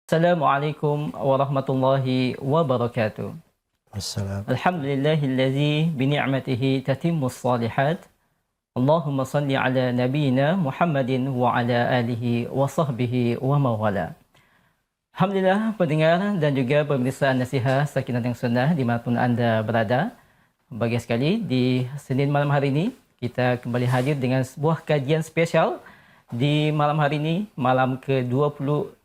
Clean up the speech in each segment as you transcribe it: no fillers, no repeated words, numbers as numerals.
Assalamualaikum warahmatullahi wabarakatuh. Assalam. Alhamdulillahillazi bini'matihi tatimmus salihat. Allahumma salli ala nabiyyina Muhammadin wa ala alihi wa sahbihi wa mawala. Alhamdulillah pendengar dan juga pemirsa Nasihat Sakinah dan Sunnah dimanapun anda berada. Bahagia sekali di Senin malam hari ini kita kembali hadir dengan sebuah kajian spesial di malam hari ini, malam ke-24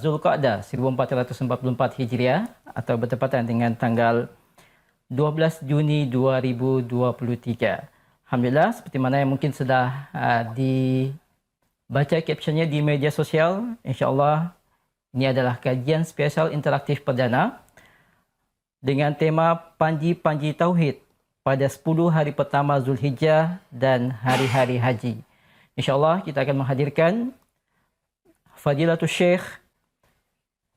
Zulqa'dah 1444 Hijriah atau bertepatan dengan tanggal 12 Juni 2023. Alhamdulillah, seperti mana yang mungkin sudah dibaca captionnya di media sosial, insya-Allah ini adalah kajian spesial interaktif perdana dengan tema Panji-Panji Tauhid pada 10 hari pertama Zulhijjah dan hari-hari haji. InsyaAllah kita akan menghadirkan Fadilatul Syekh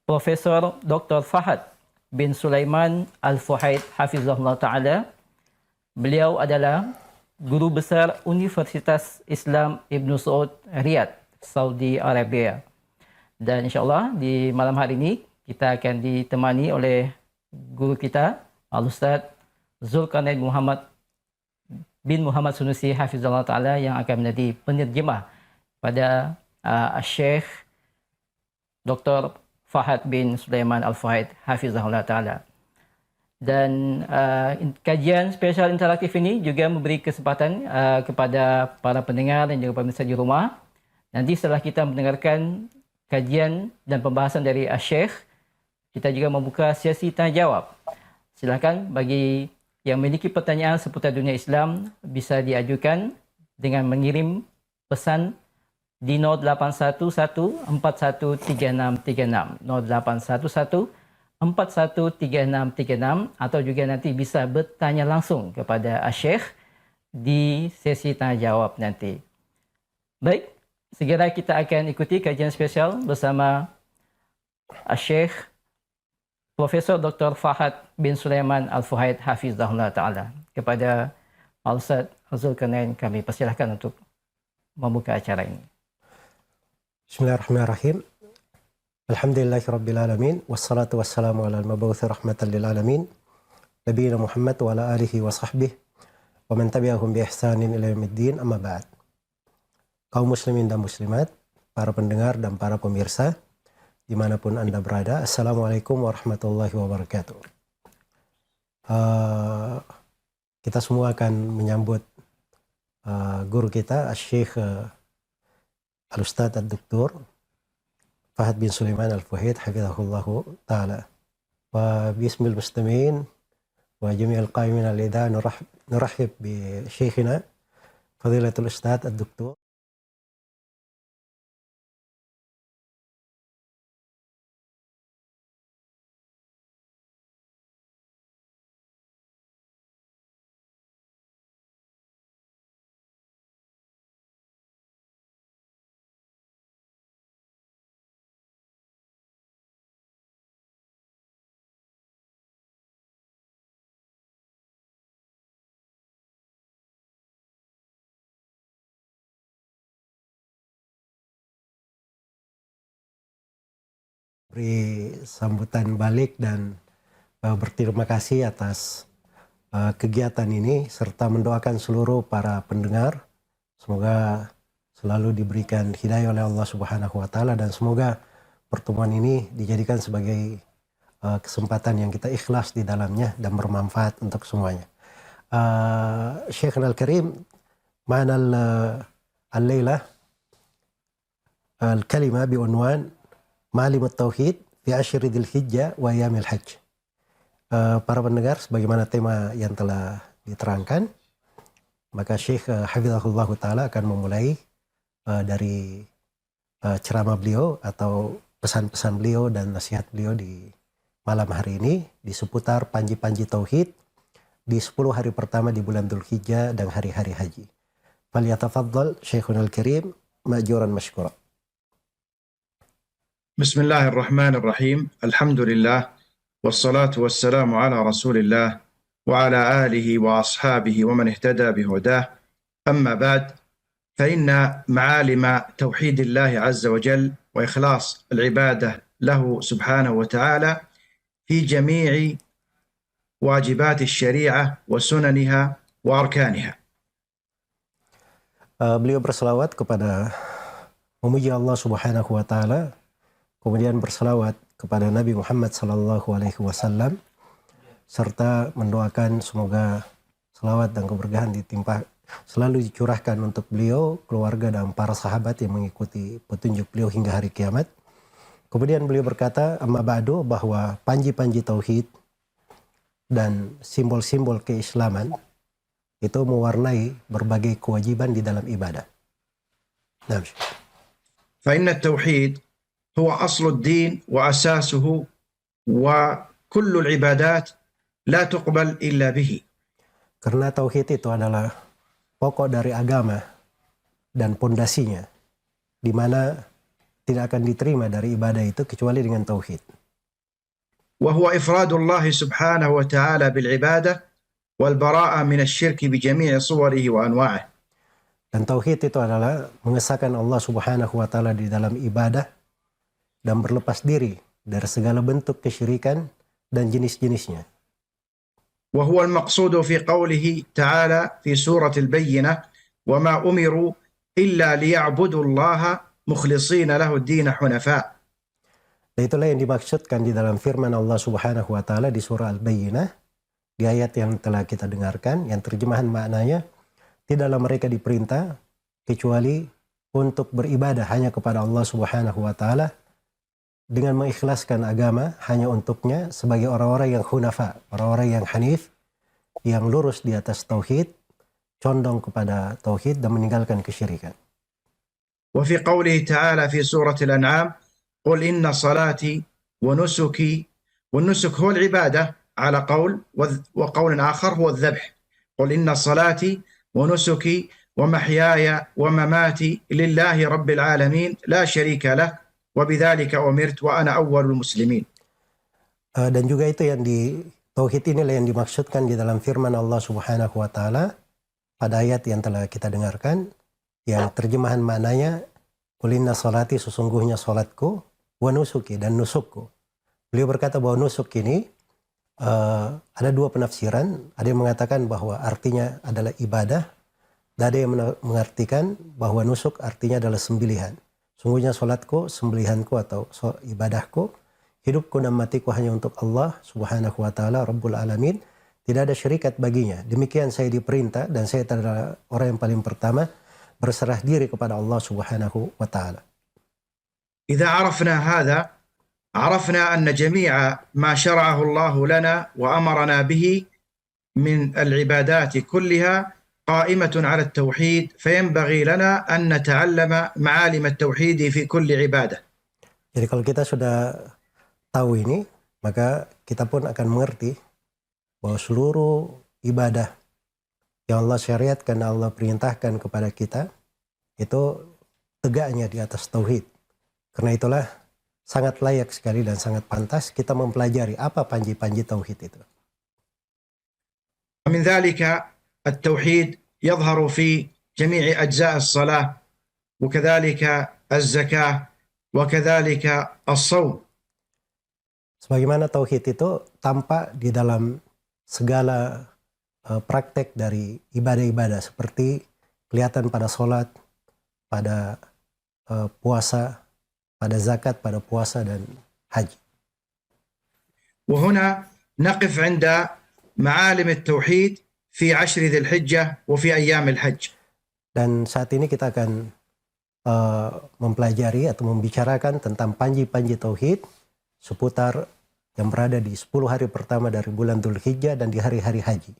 Profesor Dr. Fahad bin Sulaiman Al-Fuhaid Hafizahullah Ta'ala. Beliau adalah Guru Besar Universitas Islam Ibn Saud Riyadh, Saudi Arabia. Dan insyaAllah di malam hari ini kita akan ditemani oleh guru kita, Al-Ustaz Zulkarnain Muhammad bin Muhammad Sunusi Hafizahullah Ta'ala yang akan menjadi penerjemah pada Syekh Dr. Fahad bin Sulaiman Al-Fuhaid Hafizahullah Ta'ala. Dan kajian spesial interaktif ini juga memberi kesempatan kepada para pendengar dan juga pemirsa di rumah. Nanti setelah kita mendengarkan kajian dan pembahasan dari Syekh, kita juga membuka sesi tanya jawab. Silakan bagi yang memiliki pertanyaan seputar dunia Islam bisa diajukan dengan mengirim pesan di 0811413636 0811413636 atau juga nanti bisa bertanya langsung kepada Syekh di sesi tanya jawab nanti. Baik, segera kita akan ikuti kajian spesial bersama Syekh Profesor Dr. Fahad bin Sulaiman Al-Fuhaid Hafizahullah Ta'ala. Kepada Al-Ustaz Zulkarnain kami persilahkan untuk membuka acara ini. Bismillahirrahmanirrahim. Alhamdulillahirabbil alamin wassalatu wassalamu ala al-mab'uts rahmatan lil alamin nabiyina Muhammad wa ala alihi wa sahbihi wa man tabi'ahum bi ihsanin ila yaumiddin, amma ba'd. Kaum muslimin dan muslimat, para pendengar dan para pemirsa dimanapun anda berada, assalamualaikum warahmatullahi wabarakatuh. Kita semua akan menyambut guru kita Syekh Al-Ustaz Ad-Doktor Fahad bin Sulaiman Al-Fuhaid Hafizahullahu Ta'ala. Wa bismil muslimin wa jami'al qa'imin al-idha nurahib bi Syekhina Fadilatul Ustaz Ad-Doktor beri sambutan balik dan berterima kasih atas kegiatan ini serta mendoakan seluruh para pendengar semoga selalu diberikan hidayah oleh Allah Subhanahu wa taala dan semoga pertemuan ini dijadikan sebagai kesempatan yang kita ikhlas di dalamnya dan bermanfaat untuk semuanya. Syekh Al-Karim, ma'ana al-laila al-kalima bi'unwan Ma'limut Tauhid fi Ashri Dzulhijjah wa Ayyamil Hajj. Para pendengar, sebagaimana tema yang telah diterangkan, maka Syekh Hafizahullah Ta'ala akan memulai dari ceramah beliau atau pesan-pesan beliau dan nasihat beliau di malam hari ini di seputar Panji-Panji Tauhid di 10 hari pertama di bulan Dzulhijjah dan hari-hari haji. Falyatafaddal Syekhuna Al-Karim ma'juran mashkura. بسم الله الرحمن الرحيم. الحمد لله والصلاة والسلام على رسول الله وعلى آله وأصحابه ومن اهتدى بهداه. أما بعد، فإن معالم توحيد الله عز وجل وإخلاص العبادة له سبحانه وتعالى في جميع واجبات الشريعة وسننها وأركانها. Beliau berselawat kepada memuji Allah Subhanahu wa taala, kemudian berselawat kepada Nabi Muhammad sallallahu alaihi wasallam serta mendoakan semoga selawat dan keberkahan selalu dicurahkan untuk beliau, keluarga dan para sahabat yang mengikuti petunjuk beliau hingga hari kiamat. Kemudian beliau berkata, amma ba'du, bahwa panji-panji tauhid dan simbol-simbol keislaman itu mewarnai berbagai kewajiban di dalam ibadah. Nah, فإن التوحيد هو أصل الدين وأساسه وكل العبادات لا تقبل إلا به. Karena tauhid itu adalah pokok dari agama dan pondasinya, di mana tidak akan diterima dari ibadah itu kecuali dengan tauhid. وهو إفراد الله سبحانه وتعالى بالعبادة والبراءة من الشرك بجميع صوره وأنواعه. Dan tauhid itu adalah mengesahkan Allah Subhanahu wa taala di dalam ibadah dan berlepas diri dari segala bentuk kesyirikan dan jenis-jenisnya. وهو المقصود في قوله تعالى في سورة البينة وما أمروا إلا ليعبدوا الله مخلصين له الدين حنفاء. Dan itulah yang dimaksudkan di dalam firman Allah Subhanahu wa taala di surah Al-Bayyinah di ayat yang telah kita dengarkan, yang terjemahan maknanya, tidaklah mereka diperintah kecuali untuk beribadah hanya kepada Allah Subhanahu wa taala dengan mengikhlaskan agama hanya untuknya sebagai orang-orang yang hunafa, orang-orang yang hanif, yang lurus di atas tauhid, condong kepada tauhid dan meninggalkan kesyirikan. وفي قوله تعالى في سورة الأنعام قل إن صلاتي ونسكي، والنسك هو العبادة على قول، وقول آخر هو الذبح. قل إن صلاتي ونسكي ومحياي ومماتي لله رب العالمين لا شريك له وبذلك أمرت وأنا أول المسلمين. Dan juga itu yang tauhid inilah yang dimaksudkan di dalam firman Allah Subhanahu wa taala pada ayat yang telah kita dengarkan, yang terjemahan maknanya, qul inna salati, sesungguhnya salatku, wa nusuki, dan nusukku. Beliau berkata bahwa nusuk ini ada dua penafsiran. Ada yang mengatakan bahwa artinya adalah ibadah, dan ada yang mengartikan bahwa nusuk artinya adalah sembelihan. Sungguhnya salatku, sembelihanku atau ibadahku, hidupku dan matiku hanya untuk Allah Subhanahu wa taala Rabbul Alamin. Tidak ada syarikat baginya. Demikian saya diperintah, dan saya adalah orang yang paling pertama berserah diri kepada Allah Subhanahu wa taala. إذا عرفنا هذا عرفنا أن جميع ما شرعه الله لنا وأمرنا به من العبادات كلها قائمة على التوحيد، فينبغي لنا أن نتعلم معالم التوحيد في كل عبادة. Jadi kalau kita sudah tahu ini, maka kita pun akan mengerti bahwa seluruh ibadah yang Allah syariatkan, Allah perintahkan kepada kita, itu tegaknya di atas tauhid. Karena itulah sangat layak sekali dan sangat pantas kita mempelajari apa panji-panji tauhid itu. ومن ذلك التوحيد يظهر في جميع أجزاء الصلاة وكذلك الزكاة وكذلك الصوم. Sebagaimana tauhid itu tampak di dalam segala praktek dari ibadah-ibadah, seperti kelihatan pada sholat, pada puasa, pada zakat, pada puasa dan haji. وهنا نقف عند معالم التوحيد في 10 ذي الحجة وفي أيام الحج. Dan saat ini kita akan mempelajari atau membicarakan tentang panji-panji tauhid seputar yang berada di 10 hari pertama dari bulan Dzulhijjah dan di hari-hari haji.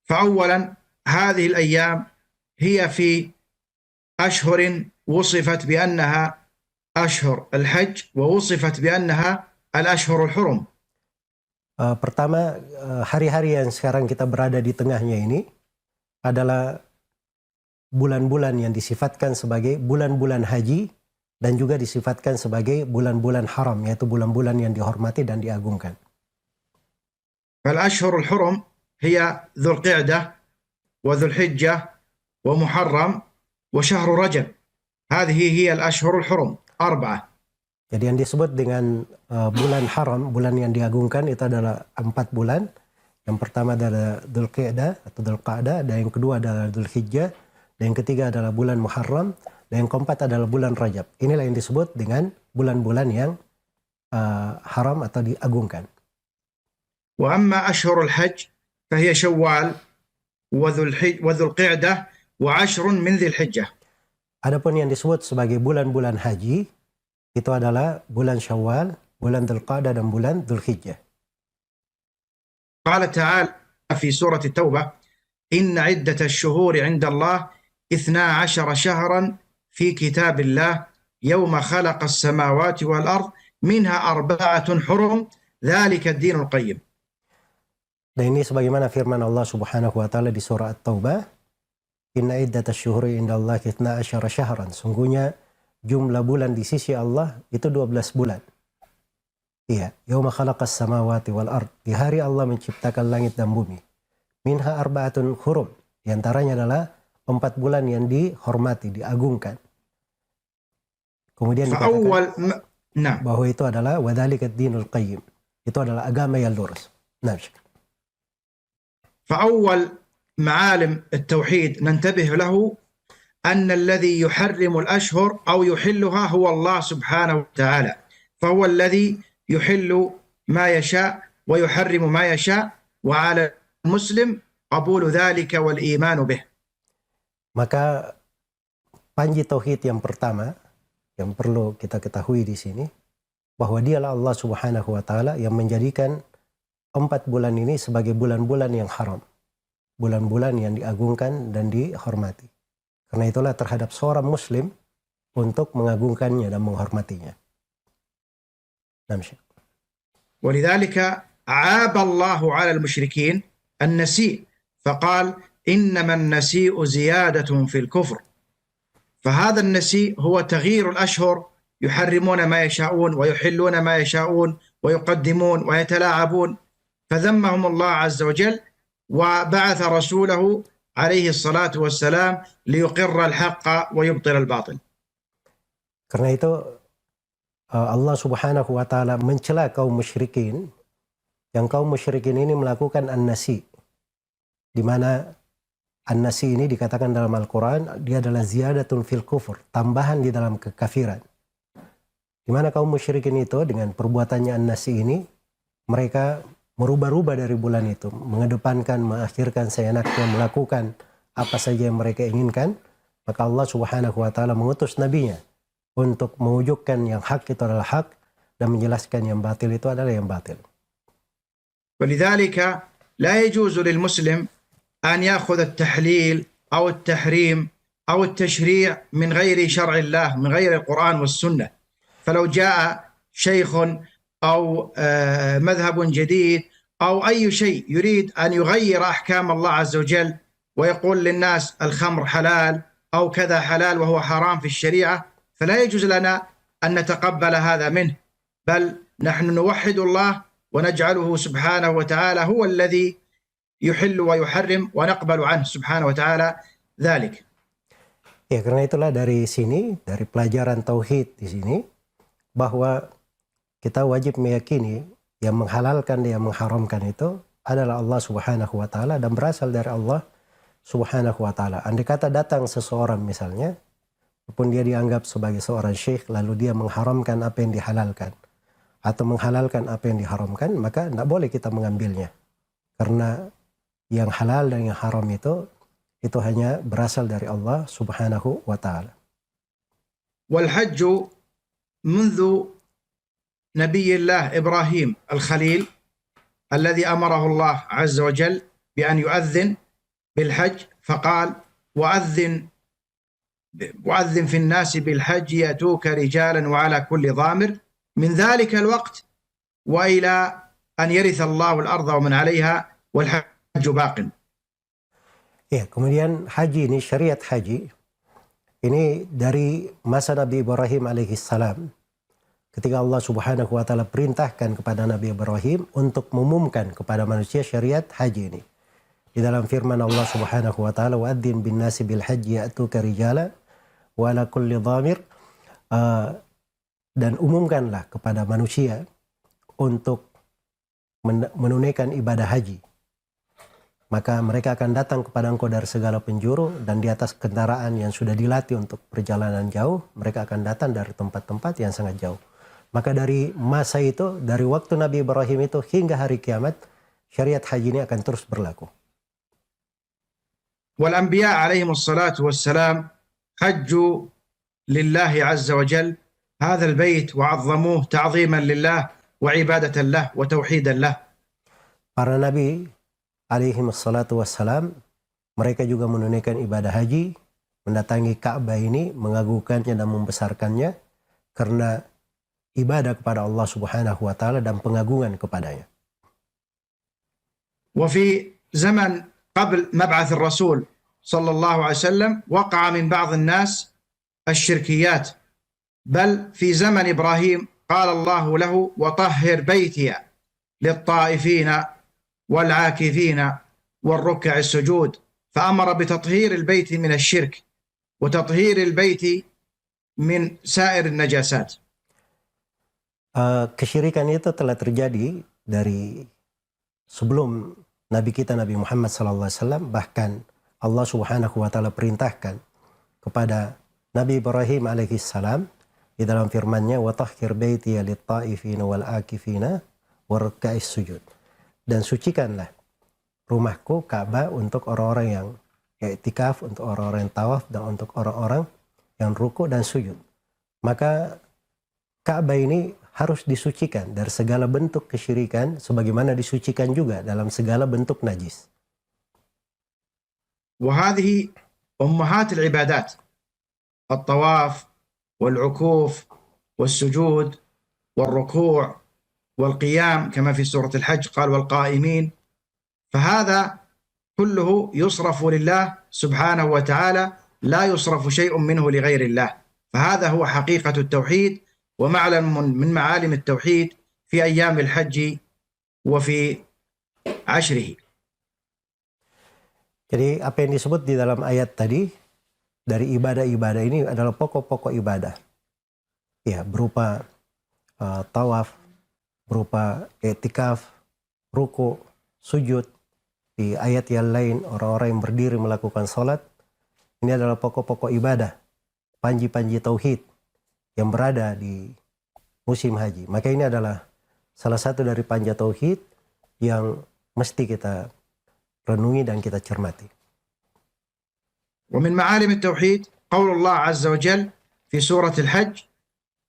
فأولا هذه الأيام هي في أشهر وصفت بأنها أشهر الحج ووصفت بأنها الأشهر الحرم. Pertama, hari-hari yang sekarang kita berada di tengahnya ini adalah bulan-bulan yang disifatkan sebagai bulan-bulan haji dan juga disifatkan sebagai bulan-bulan haram, yaitu bulan-bulan yang dihormati dan diagungkan. فالأشهر الحرم هي ذو القعدة وذو الحجة ومحرم وشهر رجب. هذه هي الأشهر الحرم 4. Jadi yang disebut dengan bulan haram, bulan yang diagungkan itu adalah 4 bulan. Yang pertama adalah Dzulqa'dah atau Dzulqa'dah, dan yang kedua adalah Dzulhijjah, dan yang ketiga adalah bulan Muharram, dan yang keempat adalah bulan Rajab. Inilah yang disebut dengan bulan-bulan yang haram atau diagungkan. وأما أشهر الحج فهي شوال وذو القعدة وعشر من ذي الحجة. Adapun yang disebut sebagai bulan-bulan haji itu adalah bulan Syawal, bulan Dzulqa'dah, dan bulan Dzulhijjah. قال تعالى في سورة التوبة: إن عدة الشهور عند الله 12 شهرا في كتاب الله يوم خلق السماوات والأرض منها 4 حرم ذلك الدين القيم. Dan ini sebagaimana firman Allah Subhanahu wa taala di surah At-Taubah, Inna iddatasy syuhuri indallahi 12 syahran. Sungguhnya jumlah bulan di sisi Allah itu 12 bulan. Iya, yauma khalaqas samawati wal ard. Di hari Allah menciptakan langit dan bumi. Minha arba'atun hurum. Di antaranya adalah 4 bulan yang dihormati, diagungkan. Kemudian dikatakan bahwa itu adalah wadzalika ad-dinul qayyim. Itu adalah agama yang lurus. Nah, فأول معالم التوحيد ننتبه له أن الذي يحرم الأشهر أو يحلها هو الله سبحانه وتعالى، فهو الذي يحل ما يشاء ويحرم ما يشاء، وعلى المسلم قبول ذلك والإيمان به. Maka panji tauhid yang pertama yang perlu kita ketahui di sini bahwa dialah Allah Subhanahu wa taala yang menjadikan 4 bulan ini sebagai bulan-bulan yang haram. Bulan-bulan yang diagungkan dan dihormati. Karena itulah terhadap seorang muslim untuk mengagungkannya dan menghormatinya. ولذلك عاب الله على المشركين النسيء فقال إنما النسيء زيادة في الكفر. فهذا النسيء هو تغيير الأشهر، يحرمون ما يشاءون ويحلون ما يشاءون ويقدمون ويتلاعبون، فذمهم الله عز وجل وبعث رسوله عليه الصلاة والسلام ليقر الحق ويبطل الباطل. Karena itu Allah Subhanahu wa taala mencela kaum musyrikin, yang kaum musyrikin ini melakukan an-nasi, di mana an-nasi ini dikatakan dalam Al-Qur'an dia adalah ziyadatun fil kufur, tambahan di dalam kekafiran. Di mana kaum musyrikin itu dengan perbuatannya an-nasi ini mereka merubah-rubah dari bulan itu, mengedepankan, mengakhirkan seenaknya, melakukan apa saja yang mereka inginkan, maka Allah Subhanahu wa taala mengutus nabinya untuk mewujudkan yang hak itu adalah hak dan menjelaskan yang batil itu adalah yang batil. ولذلك لا يجوز للمسلم أن يأخذ التحليل أو التحريم أو التشريع من غير شرع الله، من غير القرآن والسنة. فلو جاء شيخ أو مذهب جديد أو أي شيء يريد أن يغير أحكام الله عز وجل ويقول للناس الخمر حلال أو كذا حلال وهو حرام في الشريعة، فلا يجوز لنا أن نتقبل هذا منه، بل نحن نوحد الله ونجعله سبحانه وتعالى هو الذي يحل ويحرم ونقبل عنه سبحانه وتعالى ذلك. Ya, karena itulah dari sini, dari pelajaran tauhid di sini, bahwa kita wajib meyakini yang menghalalkan dan yang mengharamkan itu adalah Allah Subhanahu wa taala dan berasal dari Allah Subhanahu wa taala. Andai kata datang seseorang misalnya, walaupun dia dianggap sebagai seorang syekh, lalu dia mengharamkan apa yang dihalalkan atau menghalalkan apa yang diharamkan, maka tidak boleh kita mengambilnya. Karena yang halal dan yang haram itu hanya berasal dari Allah Subhanahu wa taala. والحج منذ نبي الله إبراهيم الخليل الذي أمره الله عز وجل بأن يؤذن بالحج، فقال وأذن في الناس بالحج يأتوك رجالا وعلى كل ضامر من ذلك الوقت وإلى أن يرث الله الأرض ومن عليها والحج باق. Ya, kemudian haji ini, syariat haji ini dari masa Nabi Ibrahim alaihi salam. Ketika Allah Subhanahu wa taala perintahkan kepada Nabi Ibrahim untuk mengumumkan kepada manusia syariat haji ini. Di dalam firman Allah Subhanahu wa taala, "Wa'adzin bin nasi bil hajji ya'tuka rijala wa ala kulli dhamir dan umumkanlah kepada manusia untuk menunaikan ibadah haji. Maka mereka akan datang kepada engkau dari segala penjuru, dan di atas kendaraan yang sudah dilatih untuk perjalanan jauh, mereka akan datang dari tempat-tempat yang sangat jauh. Maka dari masa itu, dari waktu Nabi Ibrahim itu hingga hari kiamat, syariat haji ini akan terus berlaku. والأنبياء عليهم الصلاة والسلام حجوا لله عز وجل هذا البيت وعظموه تعظيما لله وعبادة له وتوحيدا له. Para nabi alaihi wassalatu wassalam, mereka juga menunaikan ibadah haji, mendatangi Ka'bah ini, mengagungkannya dan membesarkannya karena ibadah kepada Allah Subhanahu wa taala dan pengagungan kepadanya. وفي زمن قبل مبعث الرسول صلى الله عليه وسلم وقع من بعض الناس الشركيات، بل في زمن إبراهيم قال الله له وطهر بيتي للطائفين والعاكفين والركع السجود، فأمر بتطهير البيت من الشرك وتطهير البيت من سائر النجاسات. Kesyirikan itu telah terjadi dari sebelum Nabi kita Nabi Muhammad SAW, bahkan Allah Subhanahu wa taala perintahkan kepada Nabi Ibrahim alaihi salam di dalam firman-Nya wa tahhir baitiya lit-ta'ifina wal akifina waruka'is sujud. Dan sucikanlah rumahku Ka'bah untuk orang-orang yang i'tikaf, untuk orang-orang yang tawaf, dan untuk orang-orang yang ruku dan sujud. Maka Ka'bah ini harus disucikan dari segala bentuk kesyirikan, sebagaimana disucikan juga dalam segala bentuk najis. وهذه أمهات العبادات: الطواف والعكوف والسجود والركوع والقيام، كما في سورة الحج قال والقائمين. فهذا كله يصرف لله سبحانه وتعالى، لا يصرف شيء منه لغير الله. فهذا هو حقيقة التوحيد ومعلم من معالم التوحيد في أيام الحج وفي عشره. Jadi apa yang disebut di dalam ayat tadi dari ibadah-ibadah ini adalah pokok-pokok ibadah. Ya, berupa tawaf, berupa i'tikaf, ruku, sujud. Di ayat yang lain orang-orang yang berdiri melakukan salat. Ini adalah pokok-pokok ibadah, panji-panji tauhid yang berada di musim haji. Maka ini adalah salah satu dari panji tauhid yang mesti kita renungi dan kita cermati. ومن معالم التوحيد قول الله عز وجل في سورة الحج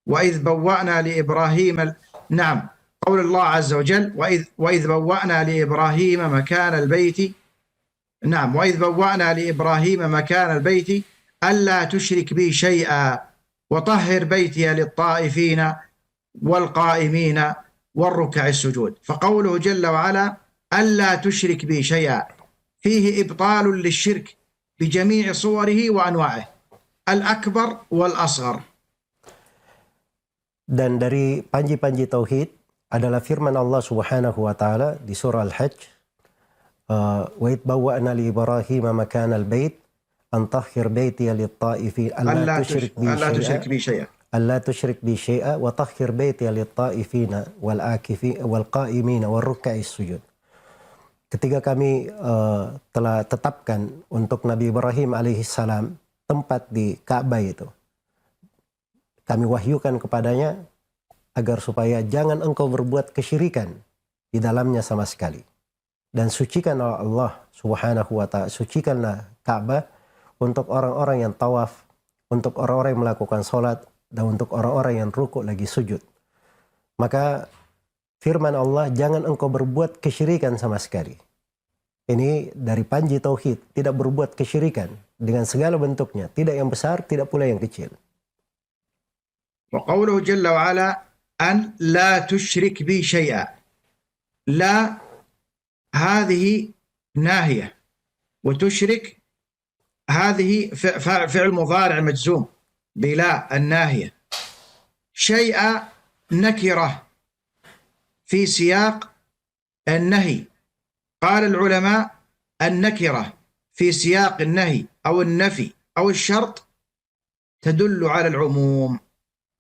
وإذ بوأنا لإبراهيم نعم قول الله عز وجل وإذ بوأنا لإبراهيم مكان البيت نعم وإذ بوأنا لإبراهيم مكان البيت ألا تشرك بي شيئا وطهر بيتي للطائفين والقائمين والركع السجود. فقوله جل وعلا ألا تشرك بي شيئا فيه إبطال للشرك بجميع صوره وأنواعه الأكبر والأصغر. Dan dari panji-panji tauhid adalah firman Allah Subhanahu wa taala di surah Al-Hajj, wa id bawwa'na li Ibrahim makan al-bait an tahhir baitiya lit-ta'ifin alla tusyrik bi syai'a alla tusyrik bi syai'a wa tahhir baitiya lit-ta'ifina wal akifin wal qa'imina war ruk'is sujud. Ketika kami telah tetapkan untuk Nabi Ibrahim alaihissalam tempat di Ka'bah itu, kami wahyukan kepadanya agar supaya jangan engkau berbuat kesyirikan di dalamnya sama sekali. Dan sucikanlah Allah Subhanahu wa ta'ala, sucikanlah Ka'bah untuk orang-orang yang tawaf, untuk orang-orang yang melakukan sholat, dan untuk orang-orang yang rukuk lagi sujud. Maka firman Allah, jangan engkau berbuat kesyirikan sama sekali. Ini dari panji tauhid, tidak berbuat kesyirikan dengan segala bentuknya, tidak yang besar, tidak pula yang kecil. وقوله جل وعلا أن لا تشرك بي شيئا، لا هذه ناهية، وتشرك هذه فعل مضارع مجزوم بلا الناهية. شيئا نكرة في سياق النهي. قال العلماء النكرة في سياق النهي أو النفي أو الشرط تدل على العموم،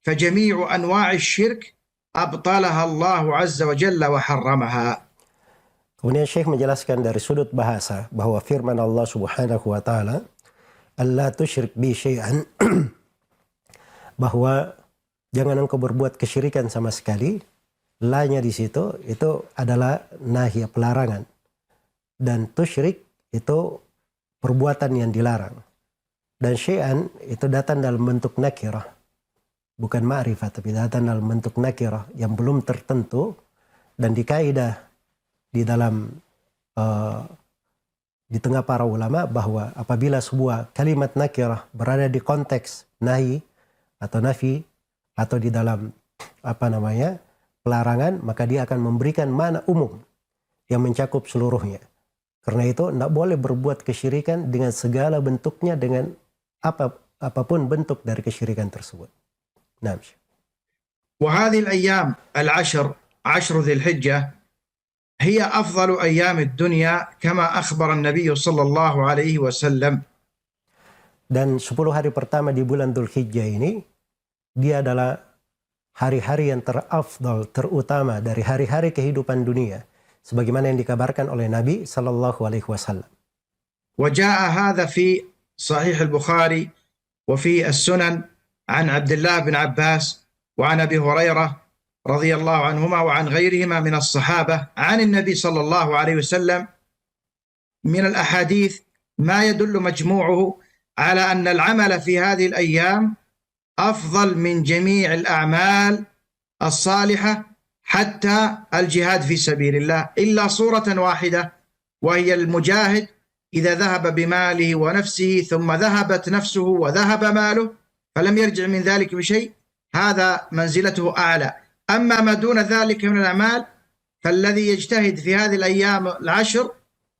فجميع أنواع الشرك أبطلها الله عز وجل وحرمها. Kemudian Syekh menjelaskan dari sudut bahasa bahwa firman Allah Subhanahu wa taala, "Alla tusyrik bi syai'an," bahwa jangan engkau berbuat kesyirikan sama sekali. La-nya di situ itu adalah nahi, pelarangan. Dan tusyrik itu perbuatan yang dilarang. Dan syai'an itu datang dalam bentuk nakirah. Bukan ma'rifat, tapi datang dalam bentuk nakirah yang belum tertentu. Dan di kaidah di dalam di tengah para ulama bahwa apabila sebuah kalimat nakirah berada di konteks nahi atau nafi atau di dalam pelarangan, maka dia akan memberikan makna umum yang mencakup seluruhnya. Karena itu tidak boleh berbuat kesyirikan dengan segala bentuknya, dengan apapun bentuk dari kesyirikan tersebut. Nah. وهذه الأيام العشر، عشر ذي الحجة، هي أفضل أيام الدنيا كما أخبر النبي صلى الله عليه وسلم. Dan 10 hari pertama di bulan Dzulhijjah ini, dia adalah hari-hari yang terafdal, terutama dari hari-hari kehidupan dunia, sebagaimana yang dikabarkan oleh Nabi sallallahu alaihi wasallam. وجاء هذا في صحيح البخاري وفي السنن عن عبد الله بن عباس وعن أبي هريرة رضي الله عنهما وعن غيرهما من الصحابة عن النبي صلى الله عليه وسلم من الأحاديث ما يدل مجموعه على أن العمل في هذه الأيام أفضل من جميع الأعمال الصالحة حتى الجهاد في سبيل الله، إلا صورة واحدة وهي المجاهد إذا ذهب بماله ونفسه ثم ذهبت نفسه وذهب ماله فلم يرجع من ذلك بشيء، هذا منزلته أعلى. أما ما دون ذلك من الأعمال فالذي يجتهد في هذه الأيام العشر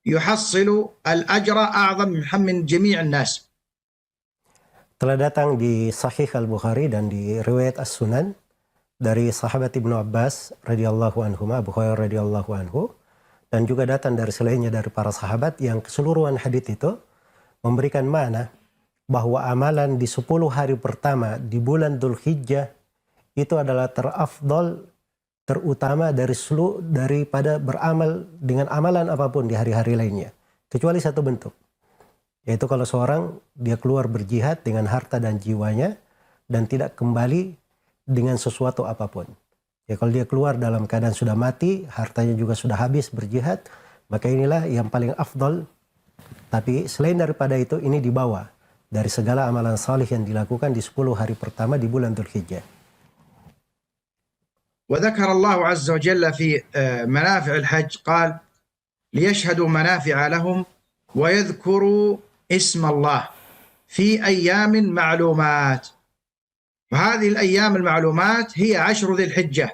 يحصل الأجر أعظم من جميع الناس. Telah datang di Sahih Al-Bukhari dan di riwayat As-Sunan dari sahabat Ibnu Abbas radhiyallahu anhu, Abu Hurairah radhiyallahu anhu, dan juga datang dari selainnya dari para sahabat yang keseluruhan hadits itu memberikan makna bahwa amalan di 10 hari pertama di bulan Dzulhijjah itu adalah terafdal, terutama daripada beramal dengan amalan apapun di hari-hari lainnya, kecuali satu bentuk, yaitu kalau seorang dia keluar berjihad dengan harta dan jiwanya dan tidak kembali dengan sesuatu apapun. Ya, kalau dia keluar dalam keadaan sudah mati, hartanya juga sudah habis berjihad, maka inilah yang paling afdal. Tapi selain daripada itu, ini dibawa dari segala amalan salih yang dilakukan di 10 hari pertama di bulan Dzulhijjah. وذكر الله عز وجل في منافع الحج قال ليشهدوا منافع لهم ويذكروا اسم الله في أيام معلومات، وهذه الأيام المعلومات هي 10 ذي الحجة،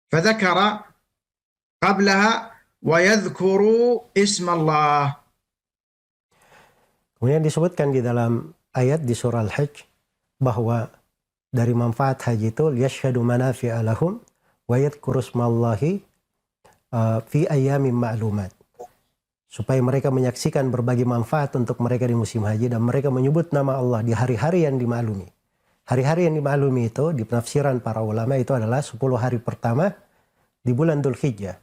فذكر قبلها ويذكروا اسم الله. Kemudian disebutkan di dalam ayat di surah Al-Hajj bahwa dari manfaat haji itu liyashhadu manafi'a lahum wa yadhkuru ismallahi fi ayyamin ma'lumat, supaya mereka menyaksikan berbagai manfaat untuk mereka di musim haji dan mereka menyebut nama Allah di hari-hari yang dimaklumi. Hari-hari yang dimaklumi itu di penafsiran para ulama itu adalah 10 hari pertama di bulan Dzulhijjah.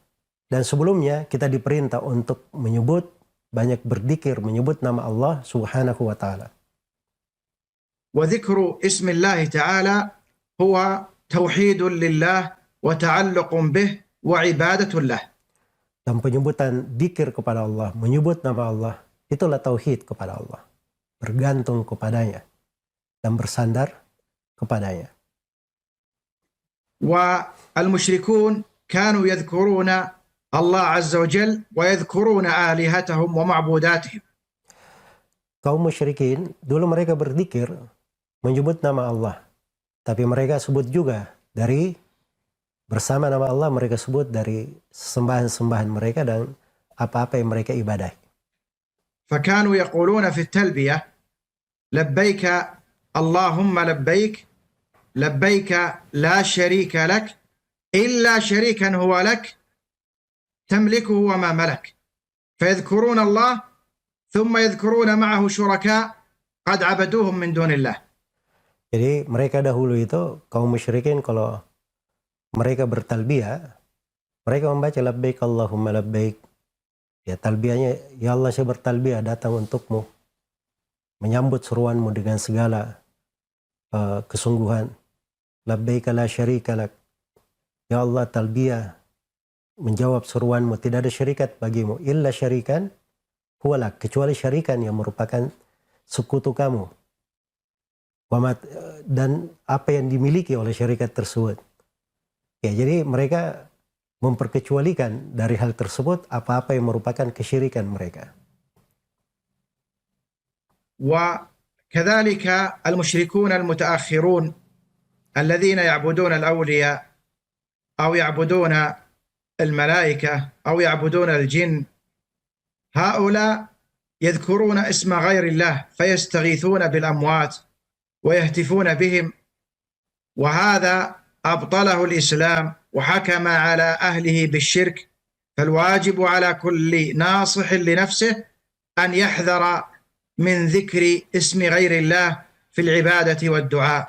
Dan sebelumnya kita diperintah untuk menyebut, banyak berzikir, menyebut nama Allah Subhanahu wa taala. وذكر اسم الله تعالى هو توحيد لله وتعلق به وعبادة له. Dan penyebutan dzikir kepada Allah, menyebut nama Allah, itulah tauhid kepada Allah. Bergantung kepadanya dan bersandar kepadanya. والمشركون كانوا يذكرون الله عز وجل ويذكرون آلهتهم ومعبوداتهم. Kaum musyrikin dulu mereka berzikir, menyebut nama Allah, tapi mereka sebut juga dari bersama nama Allah, mereka sebut dari sembahan-sembahan mereka dan apa-apa yang mereka ibadahi. فكانوا يقولون في التلبية لبيك اللهم لبيك لبيك لا شريك لك إلا شريكا هو لك تملكه وما ملك، فيذكرون الله ثم يذكرون معه شركاء قد عبدوهم من دون الله. Jadi mereka dahulu itu kaum musyrikin kalau mereka bertalbiyah, mereka membaca labbaik Allahumma labbaik. Ya talbiyahnya, ya Allah saya bertalbiyah datang untukmu, menyambut seruanmu dengan segala kesungguhan. Labbaik la syarika lak. Ya Allah talbiyah menjawab seruanmu, tidak ada syarikat bagimu. Illa syarikan huwalak, kecuali syarikan yang merupakan sekutu kamu. Dan apa yang dimiliki oleh syarikat tersebut. Ya, jadi mereka memperkecualikan dari hal tersebut apa-apa yang merupakan kesyirikan mereka. وكذلك المشركون المتأخرون الذين يعبدون الأولياء أو يعبدون الملائكة أو يعبدون الجن، هؤلاء يذكرون اسم غير الله فيستغيثون بالأموات ويهتفون بهم، وهذا أبطله الإسلام وحكم على أهله بالشرك. فالواجب على كل ناصح لنفسه أن يحذر من ذكر اسم غير الله في العبادة والدعاء.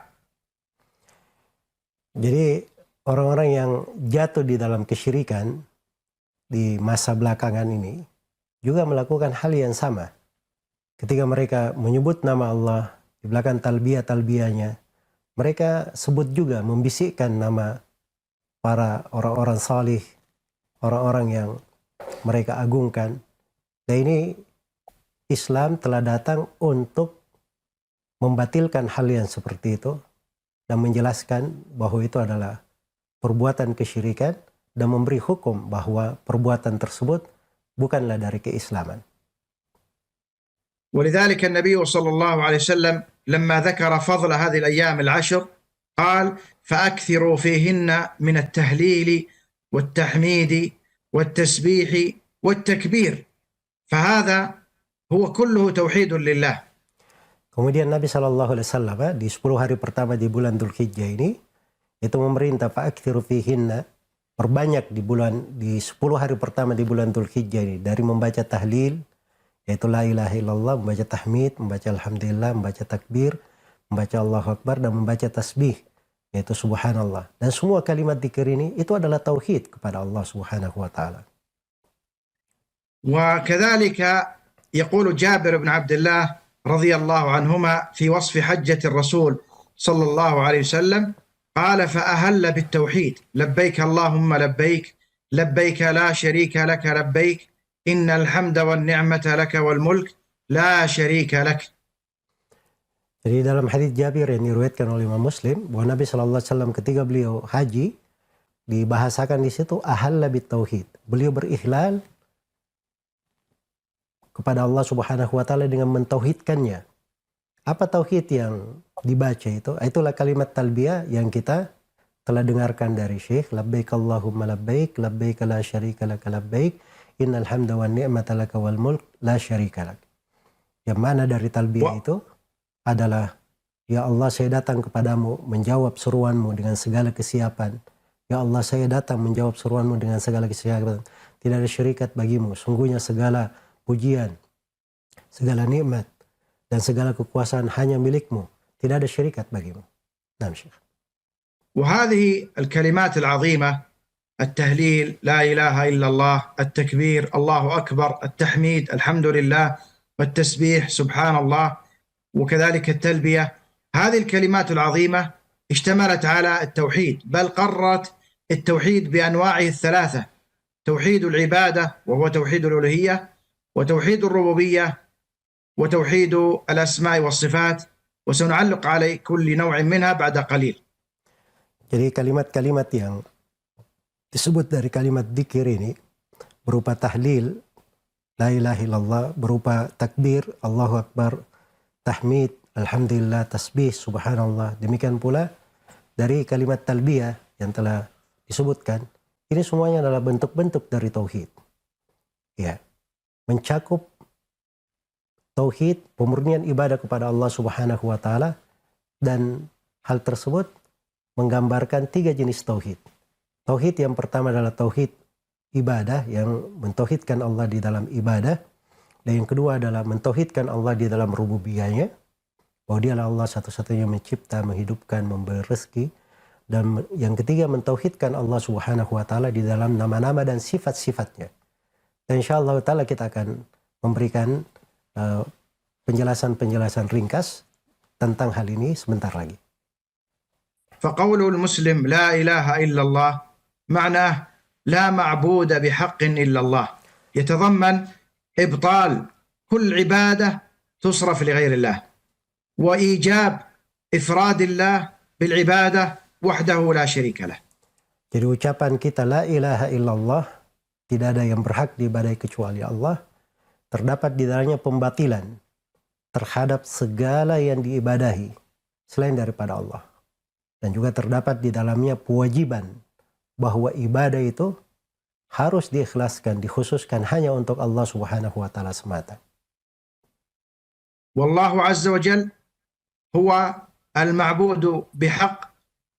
Jadi orang-orang yang jatuh di dalam kesyirikan di masa belakangan ini juga melakukan hal yang sama. Ketika mereka menyebut nama Allah di belakang talbiyah-talbiyahnya, mereka sebut juga, membisikkan nama para orang-orang salih, orang-orang yang mereka agungkan. Dan ini Islam telah datang untuk membatalkan hal yang seperti itu dan menjelaskan bahwa itu adalah perbuatan kesyirikan dan memberi hukum bahwa perbuatan tersebut bukanlah dari keislaman. ولذلك النبي صلى الله عليه وسلم لما ذكر فضل هذه الأيام العشر قال فأكثروا فيهن من التهليل والتحميد والتسبيح والتكبير، فهذا هو كله توحيد لله. Kemudian Nabi SAW di 10 hari pertama di bulan Dzulhijjah ini itu memerintah fa'akthiru fihinna, perbanyak di 10 hari pertama di bulan Dzulhijjah ini dari membaca tahlil, yaitu la ilaha illallah, membaca tahmid, membaca alhamdulillah, membaca takbir, membaca Allahu Akbar, dan membaca tasbih, yaitu subhanallah. Dan semua kalimat dzikir ini itu adalah tauhid kepada Allah Subhanahu wa taala. وكذلك يقول جابر بن عبد الله رضي الله عنهما في وصف حجة الرسول صلى الله عليه وسلم قال فأهل بالتوحيد لبيك اللهم لبيك لبيك لا شريك لك لبيك إن الحمد والنعمة لك والملك لا شريك لك. Jadi dalam hadits Jabir yang diriwayatkan oleh Imam Muslim bahwa Nabi SAW ketika beliau haji dibahasakan di situ ahalla bit tauhid. Beliau berihlal kepada Allah Subhanahu wa taala dengan mentauhidkannya. Apa tauhid yang dibaca itu? Itulah kalimat talbiyah yang kita telah dengarkan dari Syekh, labbaik Allahumma labbaik, labbaik la syarika lak labbaik, innal hamda wan ni'mata laka wal mulk la syarika lak. Yang mana dari talbiyah itu adalah, ya Allah saya datang kepadamu menjawab seruanmu dengan segala kesiapan. Ya Allah saya datang menjawab seruanmu dengan segala kesiapan. Tidak ada syarikat bagimu. Sungguhnya segala pujian, segala nikmat, dan segala kekuasaan hanya milikmu. Tidak ada syarikat bagimu. Nah, Syekh. وهذه الكلمات العظيمة التهليل لا إله إلا الله، التكبير الله أكبر، التحميد الحمد لله، والتسبيح سبحان الله، وكذلك التلبية، هذه الكلمات العظيمة اشتملت على التوحيد، بل قررت التوحيد بأنواعه الثلاثة: توحيد العبادة وهو توحيد الألوهية، وتوحيد الربوبية، وتوحيد الأسماء والصفات، وسنعلق على كل نوع منها بعد قليل. Jadi kalimat-kalimat yang disebut dari kalimat dzikir ini berupa tahlil, la ilaha illallah, berupa takbir, Allahu Akbar, tahmid, alhamdulillah, tasbih, subhanallah. Demikian pula dari kalimat talbiyah yang telah disebutkan. Ini semuanya adalah bentuk-bentuk dari tauhid. Ya, mencakup tauhid, pemurnian ibadah kepada Allah Subhanahu wa taala, dan hal tersebut menggambarkan 3 jenis tauhid. Tauhid yang pertama adalah tauhid ibadah, yang mentauhidkan Allah di dalam ibadah, dan yang kedua adalah mentauhidkan Allah di dalam rububiyahnya, bahwa dialah Allah satu-satunya mencipta, menghidupkan, memberi rezeki. Dan yang ketiga, mentauhidkan Allah Subhanahu wa taala di dalam nama-nama dan sifat-sifatnya. Dan insyaallah taala kita akan memberikan penjelasan-penjelasan ringkas tentang hal ini sebentar lagi. فقول المسلم لا إله إلا الله معناه لا معبود بحق إلا الله، يتضمن إبطال كل عبادة تصرف لغير الله وإيجاب إفراد الله بالعبادة وحده لا شريك له. Jadi ucapan kita la ilaha illallah, tidak ada yang berhak diibadahi kecuali Allah, terdapat di dalamnya pembatilan terhadap segala yang diibadahi selain daripada Allah. Dan juga terdapat di dalamnya kewajiban bahwa ibadah itu harus diikhlaskan, dikhususkan hanya untuk Allah Subhanahu wa taala semata. والله عز وجل هو المعبود بحق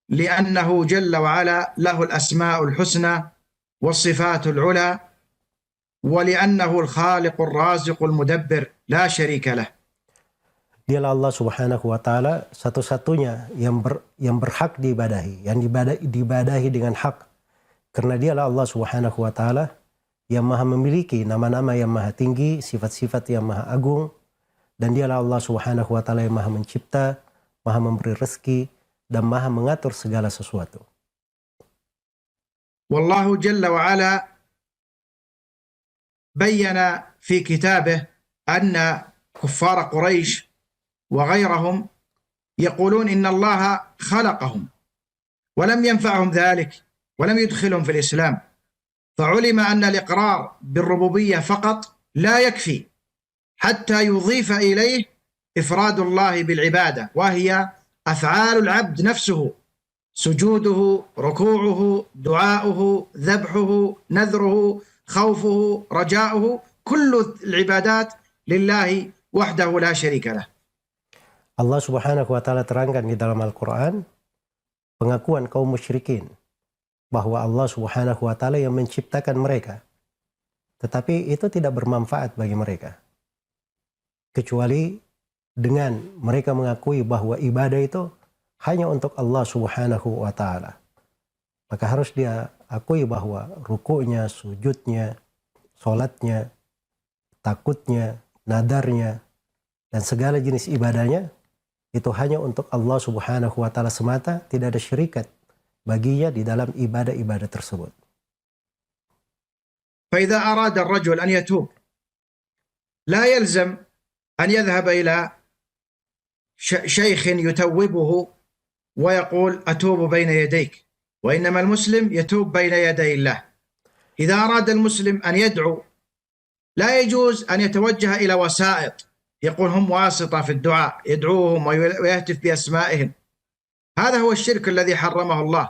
لأنه جل وعلا له الأسماء الحسنى والصفات العلى ولأنه الخالق الرازق المدبر لا شريك له. Dialah Allah Subhanahu wa taala satu-satunya yang berhak diibadahi, yang diibadahi dengan hak. Karena dialah Allah Subhanahu wa taala yang maha memiliki nama-nama yang maha tinggi, sifat-sifat yang maha agung, dan dialah Allah Subhanahu wa taala yang maha mencipta, maha memberi rezeki, dan maha mengatur segala sesuatu. والله جل وعلا بين في كتابه أن كفار قريش وغيرهم يقولون إن الله خلقهم ولم ينفعهم ذلك ولم يدخلهم في الإسلام، فعلم أن الإقرار بالربوبية فقط لا يكفي حتى يضيف إليه إفراد الله بالعبادة، وهي أفعال العبد نفسه، سجوده، ركوعه، دعاؤه، ذبحه، نذره، خوفه، رجاؤه، كل العبادات لله وحده لا شريك له. Allah Subhanahu wa taala terangkan di dalam Al-Qur'an pengakuan kaum musyrikin bahwa Allah Subhanahu wa taala yang menciptakan mereka. Tetapi itu tidak bermanfaat bagi mereka. Kecuali dengan mereka mengakui bahwa ibadah itu hanya untuk Allah Subhanahu wa taala. Maka harus dia akui bahwa rukuknya, sujudnya, salatnya, takutnya, nadarnya, dan segala jenis ibadahnya itu hanya untuk Allah Subhanahu wa taala semata, tidak ada syirikat baginya di dalam ibadah-ibadah tersebut. فإذا أراد الرجل أن يتوب لا يلزم أن يذهب إلى شيخ يتوبه ويقول أتوب بين يديك، وإنما المسلم يتوب بين يدي الله. إذا أراد المسلم أن يدعو لا يجوز أن يتوجه إلى وسائط يقول هم واسطة في الدعاء يدعوهم ويهتف بأسمائهم، هذا هو الشرك الذي حرمه الله.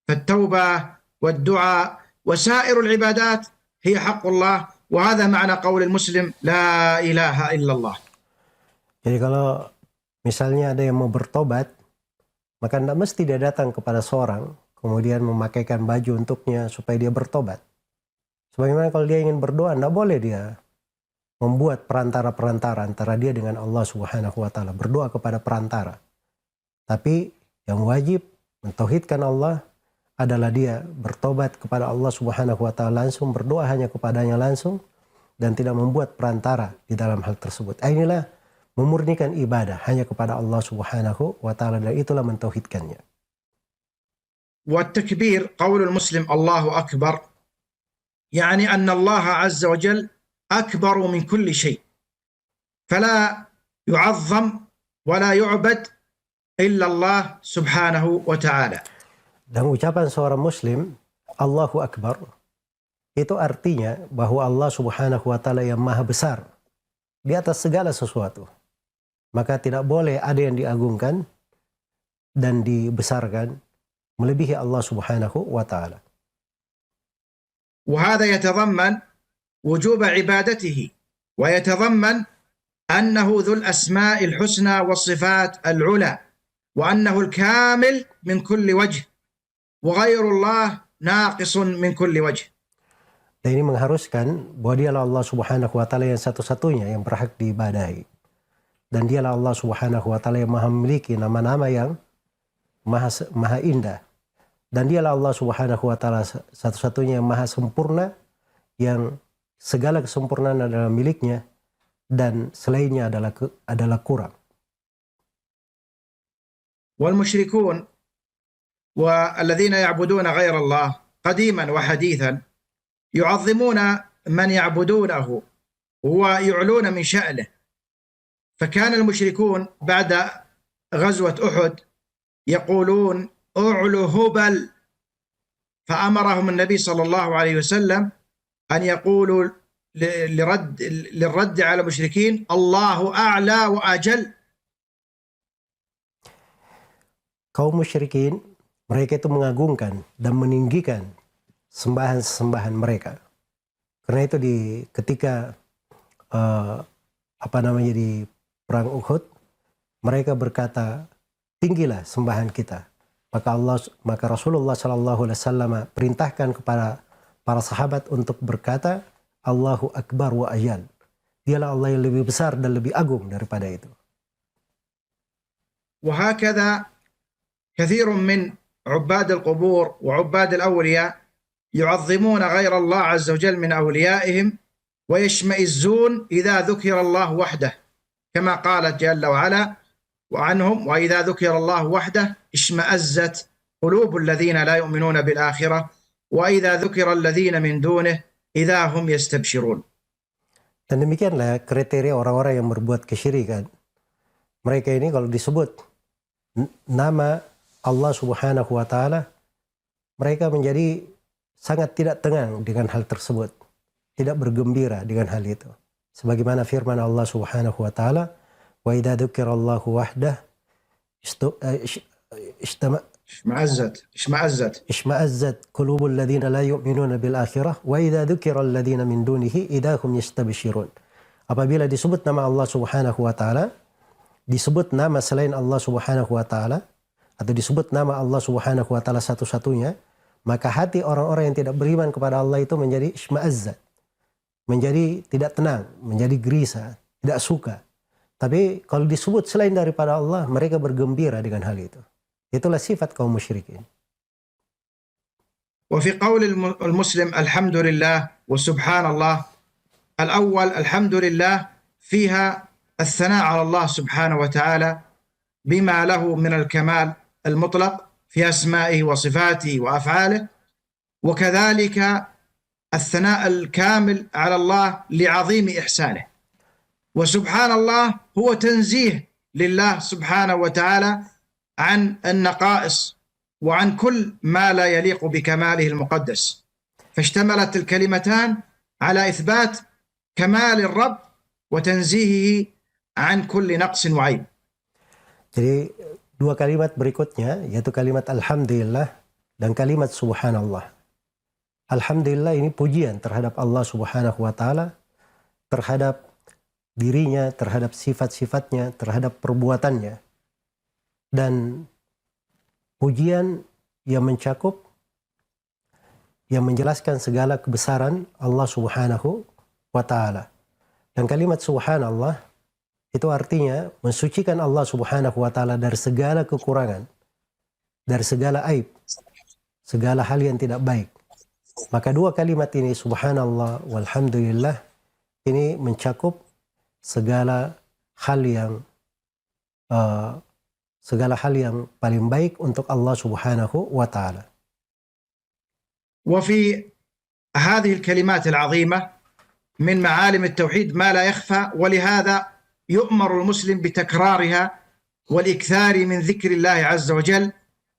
فالتوبة والدعاء وسائر العبادات هي حق الله، وهذا معنى قول المسلم لا إله إلا الله. Jadi kalau misalnya ada yang mau bertobat, maka tidak mesti dia datang kepada seorang kemudian memakaikan baju untuknya supaya dia bertobat. Sebagaimana kalau dia ingin berdoa, tidak boleh dia membuat perantara-perantara antara dia dengan Allah Subhanahu wa taala, berdoa kepada perantara. Tapi yang wajib mentauhidkan Allah adalah dia bertobat kepada Allah Subhanahu wa taala langsung, berdoa hanya kepadanya langsung dan tidak membuat perantara di dalam hal tersebut. Inilah memurnikan ibadah hanya kepada Allah Subhanahu wa taala, dan itulah mentauhidkannya. والتكبير قول المسلم الله أكبر، يعني أن الله عز وجل أكبر من كل شيء، فلا يعظم ولا يعبد إلا الله سبحانه وتعالى. Dan ucapan seorang muslim Allahu Akbar itu artinya bahwa Allah Subhanahu wa taala yang maha besar di atas segala sesuatu. Maka tidak boleh ada yang diagungkan dan dibesarkan melebihi Allah Subhanahu wa taala. وهذا يتضمن وجوب عبادته، ويتضمن أنه ذو الأسماء الحسنى والصفات العلى، وأنه الكامل من كل وجه، وغير الله ناقص من كل وجه. Dan ini mengharuskan bahwa dialah Allah Subhanahu wa taala yang satu-satunya yang berhak diibadahi. dan dialah Allah Subhanahu wa taala yang Maha memiliki nama-nama yang maha indah. Dan dialah Allah Subhanahu wa taala satu-satunya yang maha sempurna, yang segala kesempurnaan adalah miliknya dan selainnya adalah kurang. والمشركون والذين يعبدون غير الله قديما وحديثا يعظمون من يعبدونه ويعلون من شأنه. فكان المشركون بعد غزوة أحد يقولون أعلو هبل، فأمرهم النبي صلى الله عليه وسلم أن يقولوا للرد على المشركين الله أعلى وأجل. Kaum musyrikin, mereka itu mengagungkan dan meninggikan sembahan-sembahan mereka. Karena itu ketika di perang Uhud, mereka berkata, tinggilah sembahan kita. Maka Rasulullah SAW perintahkan kepada para sahabat untuk berkata, Allahu Akbar wa ajal. Dialah Allah yang lebih besar dan lebih agung daripada itu. وهكذا كثير من عباد القبور وعباد الأولياء يعظمون غير الله عز وجل من أوليائهم ويشمئزون إذا ذكر الله وحده، كما قال جل وعلا وعنهم وإذا ذكر الله وحده اشمأزت قلوب الذين لا يؤمنون بالآخرة وإذا ذكر الذين من دونه إذا هم يستبشرون. Dan demikianlah kriteria orang-orang yang berbuat kesyirikan. Mereka ini kalau disebut nama Allah Subhanahu wa taala, mereka menjadi sangat tidak tenang dengan hal tersebut, tidak bergembira dengan hal itu. Sebagaimana firman Allah Subhanahu wa taala, wa idza dzukirallahu wahdah ishma'azzat qulubul ladzina la yu'minuna bil akhirah wa idza dzukiral ladzina min dunihi idza hum yastabshirun. Apabila disebut nama Allah Subhanahu wa taala, disebut nama selain Allah Subhanahu wa taala, atau disebut nama Allah Subhanahu wa taala satu-satunya, maka hati orang-orang yang tidak beriman kepada Allah itu menjadi isma'azzat, menjadi tidak tenang, menjadi gerisah, tidak suka. Tapi kalau disebut selain daripada Allah, mereka bergembira dengan hal itu. Itulah sifat kaum musyrikin. وفي قول المسلم الحمد لله وسبحان الله، الأول الحمد لله فيها الثناء على الله سبحانه وتعالى بما له من الكمال المطلق في أسمائه وصفاته وأفعاله، وكذلك الثناء الكامل على الله لعظيم إحسانه. وسبحان الله هو تنزيه لله سبحانه وتعالى عن النقائص وعن كل ما لا يليق بكماله المقدس، فاشتملت الكلمتان على إثبات كمال الرب وتنزيهه عن كل نقص وعيب. Jadi dua kalimat berikutnya, yaitu kalimat Alhamdulillah dan kalimat Subhanallah. Alhamdulillah ini pujian terhadap Allah Subhanahu wa taala, terhadap dirinya, terhadap sifat-sifatnya, terhadap perbuatannya. Dan pujian yang mencakup, yang menjelaskan segala kebesaran Allah Subhanahu wa taala. Dan kalimat Subhanallah itu artinya mensucikan Allah Subhanahu wa taala dari segala kekurangan, dari segala aib, segala hal yang tidak baik. Maka dua kalimat ini, Subhanallah walhamdulillah, ini mencakup segala hal yang paling baik untuk Allah Subhanahu wa taala. وفي هذه الكلمات العظيمة من معالم التوحيد ما لا يخفى، ولهذا يؤمر المسلم بتكرارها والإكثار من ذكر الله عز وجل.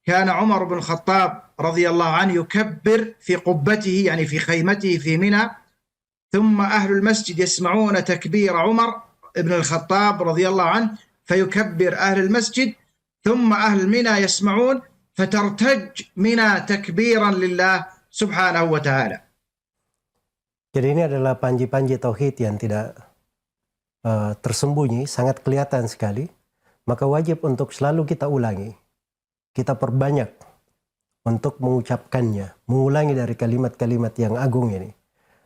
كان عمر بن الخطاب رضي الله عنه يكبر في قبته، يعني في خيمته في منى، ثم أهل المسجد يسمعون تكبير عمر بن الخطاب رضي الله عنه فيكبر أهل المسجد، ثم أهل منى يسمعون فترتج منى تكبيرا لله سبحانه وتعالى. Jadi ini adalah panji-panji tauhid yang tidak tersembunyi, sangat kelihatan sekali. Maka wajib untuk selalu kita ulangi, kita perbanyak untuk mengucapkannya, mengulangi dari kalimat-kalimat yang agung ini.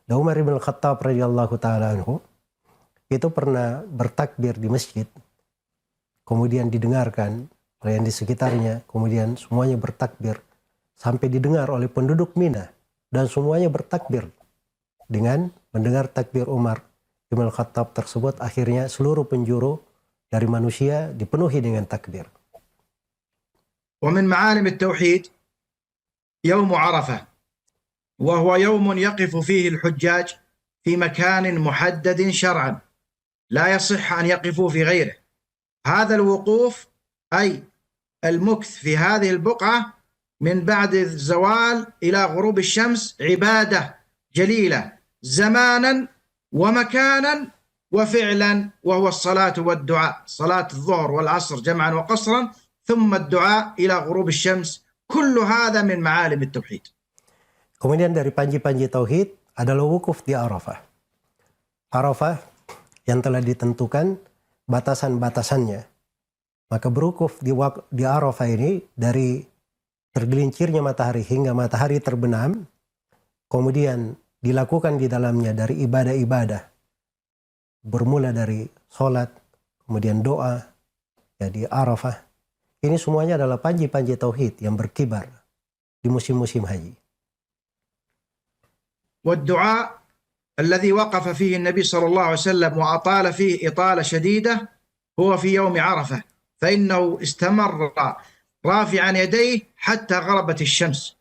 Dan Umar bin Khattab radhiyallahu taala anhu itu pernah bertakbir di masjid kemudian didengarkan oleh yang di sekitarnya, kemudian semuanya bertakbir sampai didengar oleh penduduk Mina dan semuanya bertakbir. Dengan mendengar takbir Umar bin Khattab tersebut, akhirnya seluruh penjuru dari manusia dipenuhi dengan takbir. ومن معالم التوحيد يوم عرفة، وهو يوم يقف فيه الحجاج في مكان محدد شرعا لا يصح أن يقفوا في غيره. هذا الوقوف أي المكث في هذه البقعة من بعد الزوال إلى غروب الشمس عبادة جليلة زمانا ومكانا وفعلا، وهو الصلاة والدعاء، صلاة الظهر والعصر جمعا وقصرا، ثم الدعاء إلى غروب الشمس. كل هذا من معالم التوحيد. Kemudian dari panji-panji tauhid adalah wukuf di Arafah. Arafah yang telah ditentukan batasan-batasannya. Maka berwukuf di Arafah ini dari tergelincirnya matahari hingga matahari terbenam, kemudian dilakukan di dalamnya dari ibadah-ibadah, bermula dari sholat, kemudian doa, ya di Arafah. Ini semuanya adalah panji-panji tauhid yang berkibar di musim-musim haji. والدعاء الذي وقف فيه النبي صلى الله عليه وسلم وأطال فيه إطالة شديدة هو في يوم عرفة، فإنه استمر رافعا يديه حتى غربت الشمس.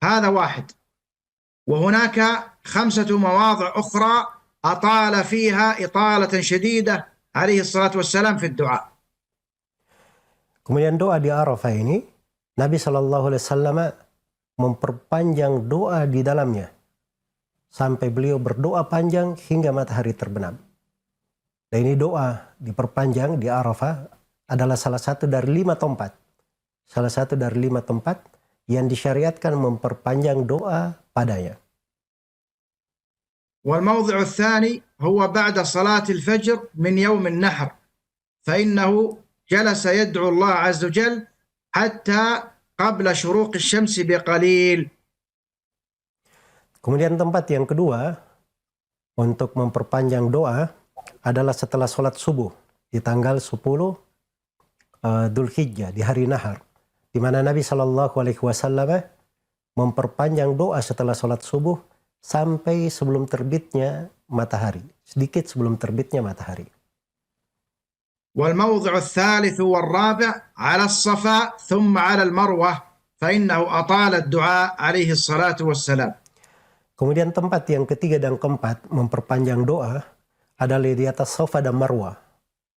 هذا واحد. وهناك 5 مواضع أخرى أطال فيها إطالة شديدة عليه الصلاة والسلام في الدعاء. Kemudian doa di Arafah ini, Nabi SAW memperpanjang doa di dalamnya sampai beliau berdoa panjang hingga matahari terbenam. Dan ini doa diperpanjang di Arafah adalah salah satu dari 5 tempat. Salah satu dari 5 tempat yang disyariatkan memperpanjang doa padanya. والموضع الثاني هو بعد صلاة الفجر من يوم النحر، فإنه جلس يدعو الله عز وجل حتى قبل شروق الشمس بقليل. Kemudian tempat yang kedua untuk memperpanjang doa adalah setelah sholat subuh di tanggal 10 Dzulhijjah di hari Nahar, di mana Nabi SAW memperpanjang doa setelah sholat subuh sampai sebelum terbitnya matahari, sedikit sebelum terbitnya matahari. والموضع الثالث والرابع على الصفا ثم على المروة، فإنه أطال الدعاء عليه الصلاة والسلام. Kemudian tempat yang ketiga dan keempat memperpanjang doa adalah di atas Safa dan Marwah.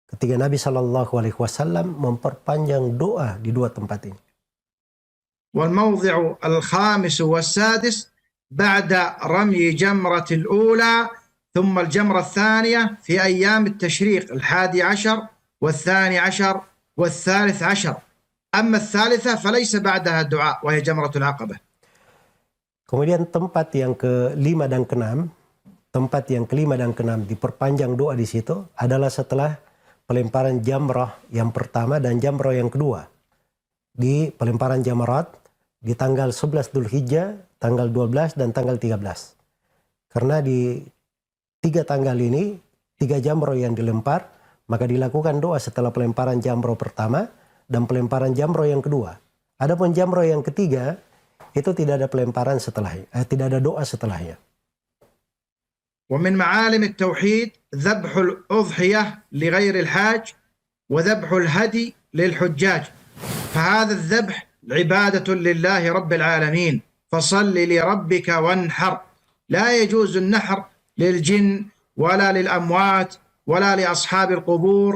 Ketika Nabi SAW memperpanjang doa di 2 tempat ini. والموضع الخامس والسادس بعد رمي جمرة الأولى ثم الجمرة الثانية في أيام التشريق 11 و12 و13. أما الثالثة فليس بعدها دعاء وهي جمرة العقبة. Kemudian tempat yang kelima dan keenam, diperpanjang doa di situ adalah setelah pelemparan jamrah yang pertama dan jamrah yang kedua. Di pelemparan jamrat di tanggal 11 Dzulhijjah, tanggal 12 dan tanggal 13. Karena di 3 tanggal ini, 3 jamrah yang dilempar, maka dilakukan doa setelah pelemparan jamrah pertama dan pelemparan jamrah yang kedua. Adapun jamrah yang ketiga, itu tidak ada pelemparan setelahnya, tidak ada doa setelahnya. ومن معالم التوحيد ذبح الأضحية لغير الحاج وذبح الهدي للحجاج، فهذا الذبح عبادة لله رب العالمين، فصل لربك وانحر. لا يجوز النحر للجن ولا للأموات ولا لأصحاب القبور،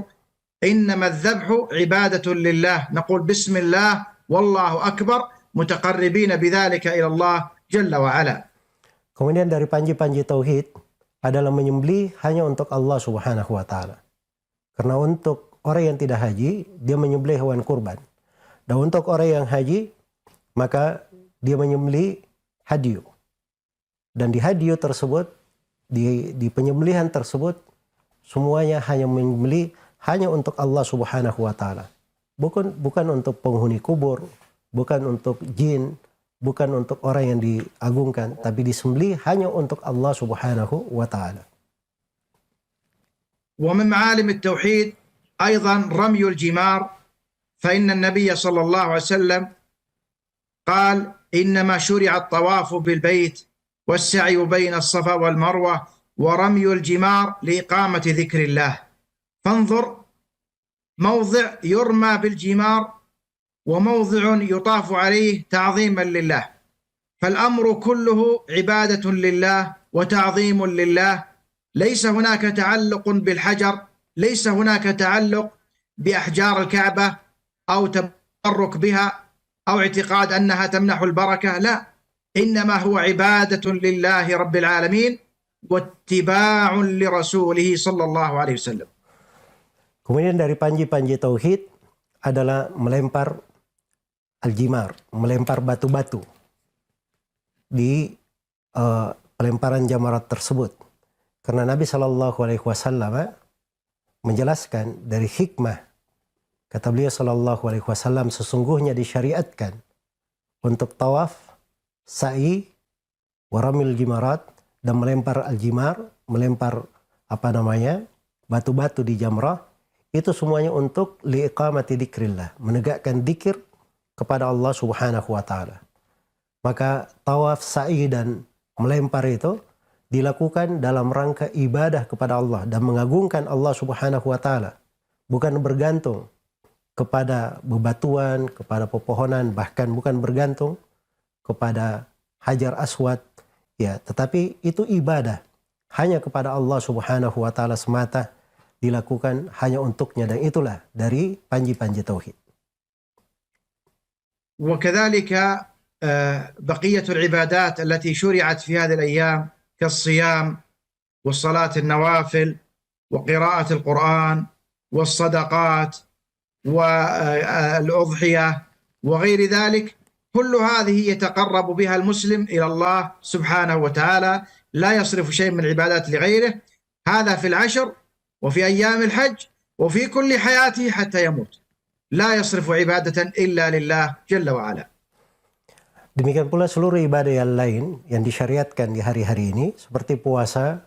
إنما الذبح عبادة لله. نقول بسم الله والله أكبر متقربين بذلك إلى الله جل وعلا. Kemudian dari panji-panji tauhid adalah menyembelih hanya untuk Allah Subhanahu wa taala. Karena untuk orang yang tidak haji, dia menyembelih hewan kurban. Dan untuk orang yang haji, maka dia menyembelih hadiyu. Dan di hadiyu tersebut, di penyembelihan tersebut, semuanya hanya menyembelih hanya untuk Allah Subhanahu wa taala. Bukan untuk penghuni kubur, bukan untuk jin, bukan untuk orang yang diagungkan, tapi disembelih hanya untuk Allah Subhanahu wa taala. ومن معالم التوحيد أيضا رمي الجمار، فإن النبي صلى الله عليه وسلم قال إنما شرع الطواف بالبيت والسعي بين الصفا والمروة ورمي الجمار لإقامة ذكر الله. فانظر، موضع يرمى بالجمار وموضع يطاف عليه تعظيما لله، فالأمر كله عبادة لله وتعظيم لله. ليس هناك تعلق بالحجر، ليس هناك تعلق بأحجار الكعبة أو تبرك بها أو اعتقاد أنها تمنح البركة، لا، إنما هو عبادة لله رب العالمين واتباع لرسوله صلى الله عليه وسلم. Kemudian dari panji-panji tauhid adalah melempar aljimar, melempar batu-batu di pelemparan jamarat tersebut. Karena Nabi Shallallahu Alaihi Wasallam menjelaskan dari hikmah, kata beliau Shallallahu Alaihi Wasallam, sesungguhnya disyariatkan untuk tawaf, sa'i, waramil jimarat, dan melempar aljimar, melempar batu-batu di jamrah, itu semuanya untuk liiqamati dzikrillah, menegakkan dzikir kepada Allah Subhanahu wa taala. Maka tawaf, sa'i dan melempar itu dilakukan dalam rangka ibadah kepada Allah dan mengagungkan Allah Subhanahu wa taala, bukan bergantung kepada bebatuan, kepada pepohonan, bahkan bukan bergantung kepada Hajar Aswad, ya, tetapi itu ibadah hanya kepada Allah Subhanahu wa taala semata, dilakukan hanya untuknya, dan itulah dari panji-panji tauhid. وكذلك بقية العبادات التي شرعت في هذه الأيام كالصيام والصلاة النوافل وقراءة القرآن والصدقات والأضحية وغير ذلك، كل هذه يتقرب بها المسلم إلى الله سبحانه وتعالى، لا يصرف شيء من العبادات لغيره. هذا في العشر وفي أيام الحج وفي كل حياته حتى يموت، لا يصرف عبادة إلا لله جل وعلا. Demikian pula seluruh ibadah yang lain yang disyariatkan di hari-hari ini, seperti puasa,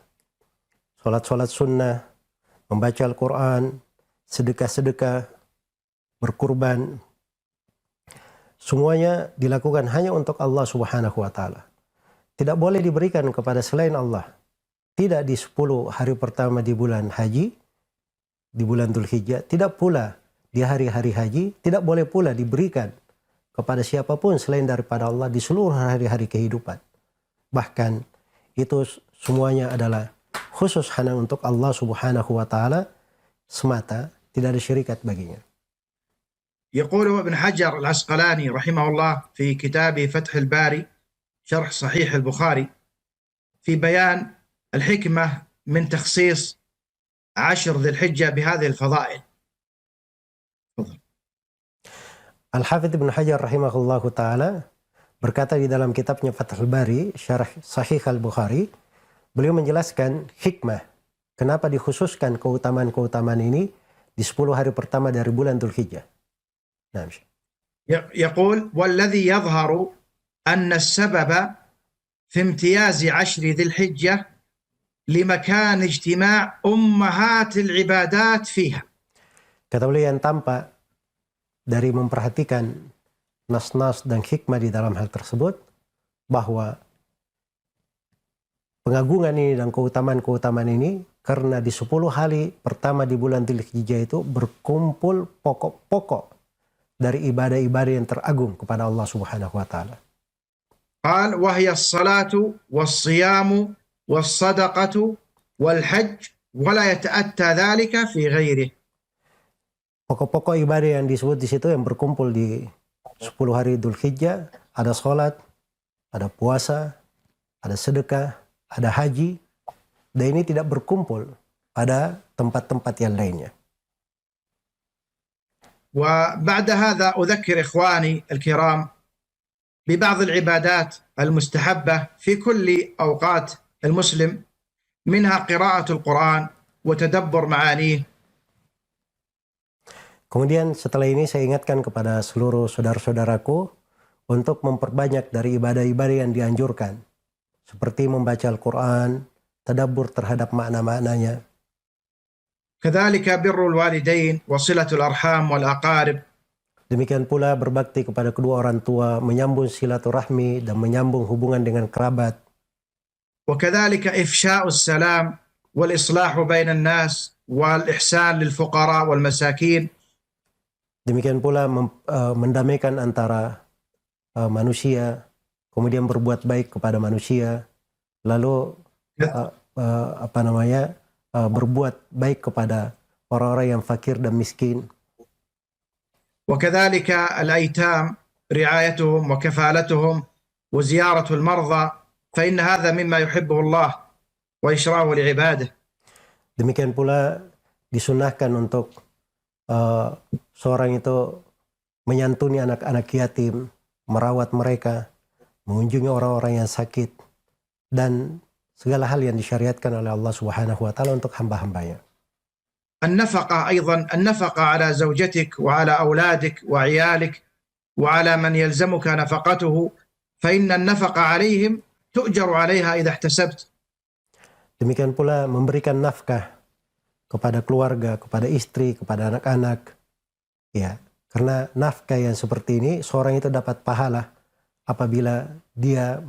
sholat-sholat sunnah, membaca Al-Quran, sedekah-sedekah, berkurban, semuanya dilakukan hanya untuk Allah Subhanahu wa taala. Tidak boleh diberikan kepada selain Allah. Tidak di 10 hari pertama di bulan haji, di bulan Dzulhijjah, tidak pula di hari-hari haji, tidak boleh pula diberikan kepada siapapun selain daripada Allah di seluruh hari-hari kehidupan. Bahkan itu semuanya adalah khusus hanya untuk Allah Subhanahu wa taala semata, tidak ada syirikat baginya. يقول ابن حجر العسقلاني رحمه الله في كتابه فتح الباري شرح صحيح البخاري في بيان الحكمة من تخصيص عشر ذي الحجة بهذه الفضائل. Al-Hafidz Ibnu Hajar rahimahullahu ta'ala berkata di dalam kitabnya Fathul Bari, Syarah Sahih Al-Bukhari, beliau menjelaskan hikmah kenapa dikhususkan keutamaan-keutamaan ini di 10 hari pertama dari bulan Dzulhijjah. Nah, يقول والذي يظهر أن السبب في امتياز عشر ذي الحجة لمكان اجتماع أمهات العبادات فيها. Kata beliau yang tampak dari memperhatikan nas-nas dan hikmah di dalam hal tersebut, bahwa pengagungan ini dan keutamaan-keutamaan ini karena di 10 hari pertama di bulan Dzulhijjah itu berkumpul pokok-pokok dari ibadah-ibadah yang teragung kepada Allah Subhanahu wa taala. قال وهي الصلاة والصيام والصدقة والحج ولا يتأتى ذلك في غيره. Pokok-pokok ibadah yang disebut di situ yang berkumpul di 10 hari Dzulhijjah, ada sholat, ada puasa, ada sedekah, ada haji, dan ini tidak berkumpul pada tempat-tempat yang lainnya. وبعد هذا أذكر إخواني الكرام ببعض العبادات المستحبة في كل أوقات المسلم، منها قراءة القرآن وتدبر معانيه. Kemudian setelah ini saya ingatkan kepada seluruh saudara-saudaraku untuk memperbanyak dari ibadah-ibadah yang dianjurkan, seperti membaca Al-Quran, tadabbur terhadap makna-maknanya. كذلك بر الوالدين وصلة الأرحام والأقارب. Demikian pula berbakti kepada kedua orang tua, menyambung silaturahmi dan menyambung hubungan dengan kerabat. وكذلك إفشاء السلام والإصلاح بين الناس والإحسان للفقراء والمساكين. Demikian pula mendamaikan antara manusia, kemudian berbuat baik kepada manusia, lalu berbuat baik kepada orang-orang yang fakir dan miskin. وكذلك الأيتام رعايتهم وكفالتهم وزيارة المرضى، فإن هذا مما يحبه الله وإشراعه لعباده. Demikian pula disunahkan untuk seorang itu menyantuni anak-anak yatim, merawat mereka, mengunjungi orang-orang yang sakit, dan segala hal yang disyariatkan oleh Allah Subhanahu wa taala untuk hamba-hambanya. النفقة أيضا، النفقة على زوجتك وعلى أولادك وعيالك وعلى من يلزمك نفقته، فإن النفقة عليهم تؤجر عليها إذا احتسبت. Demikian pula memberikan nafkah kepada keluarga, kepada istri, kepada anak-anak. Ya, karena nafkah yang seperti ini seorang itu dapat pahala apabila dia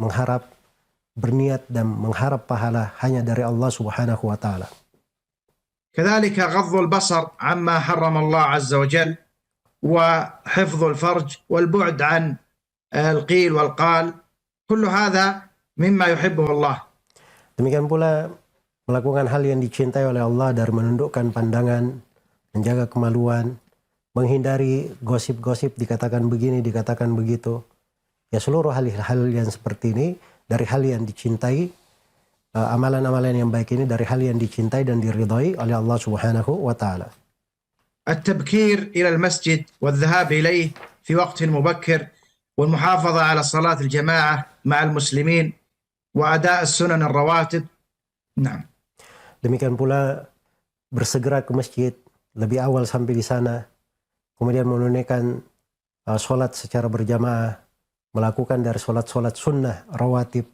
berniat dan mengharap pahala hanya dari Allah Subhanahu wa taala. كذلك غض البصر عما حرم الله عز وجل وحفظ الفرج والبعد عن القيل والقال، كل هذا مما يحبه الله. Demikian pula melakukan hal yang dicintai oleh Allah dari menundukkan pandangan, menjaga kemaluan, menghindari gosip-gosip, dikatakan begini, dikatakan begitu. Ya, seluruh hal-hal yang seperti ini dari hal yang dicintai, amalan-amalan yang baik ini dari hal yang dicintai dan diridhai oleh Allah Subhanahu wa taala. التبكير إلى المسجد والذهاب إليه في وقت مبكر والمحافظة على صلاة الجماعة مع المسلمين وأداء السنن الرواتب. نعم. Demikian pula bersegera ke masjid lebih awal sampai di sana, kemudian menunaikan sholat secara berjamaah, melakukan dari sholat-sholat sunnah rawatib.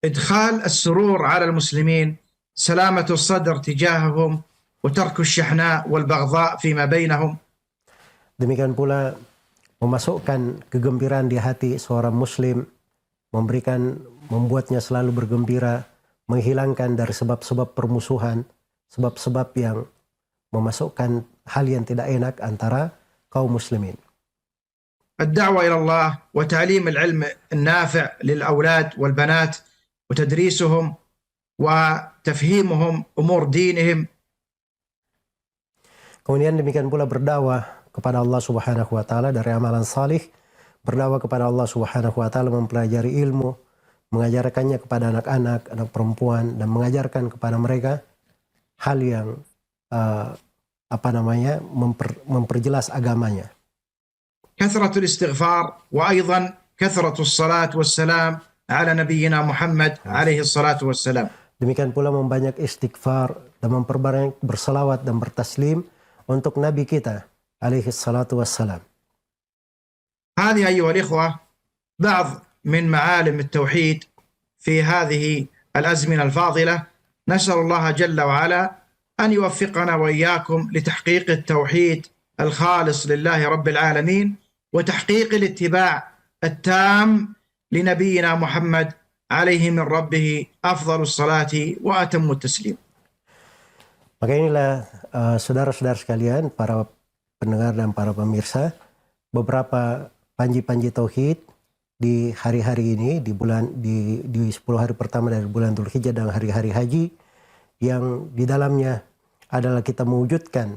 إدخال السرور على المسلمين، سلامة الصدر تجاههم وترك الشحناء والبغضاء فيما بينهم. Demikian pula memasukkan kegembiraan di hati seorang muslim, membuatnya selalu bergembira, menghilangkan dari sebab-sebab permusuhan, sebab-sebab yang memasukkan hal yang tidak enak antara kaum muslimin. الدعوة إلى الله وتعليم العلم النافع للأولاد والبنات وتدريسهم وتفهيمهم أمور دينهم. Kemudian demikian pula berdakwah kepada Allah Subhanahu wa taala dari amalan salih, berdakwah kepada Allah Subhanahu wa taala, mempelajari ilmu, mengajarkannya kepada anak-anak, anak perempuan, dan mengajarkan kepada mereka hal yang memperjelas agamanya. كثرة الاستغفار وأيضا كثرة الصلاة والسلام على نبينا محمد عليه الصلاة والسلام. Demikian pula membanyak istighfar dan memperbanyak bersalawat dan bertaslim untuk Nabi kita alaihi salatu wassalam. هذه أيها الإخوة بعض من معالم التوحيد في هذه الأزمنة الفاضلة. نسأل الله جل وعلا أن يوفقنا وإياكم لتحقيق التوحيد الخالص لله رب العالمين وتحقيق الاتباع التام لنبينا محمد عليه من ربه أفضل الصلاة وأتم التسليم. Maka inilah saudara-saudara sekalian, para pendengar dan para pemirsa, beberapa panji-panji tauhid di hari-hari ini, di 10 hari pertama dari bulan Dzulhijjah dan hari-hari haji, yang di dalamnya adalah kita mewujudkan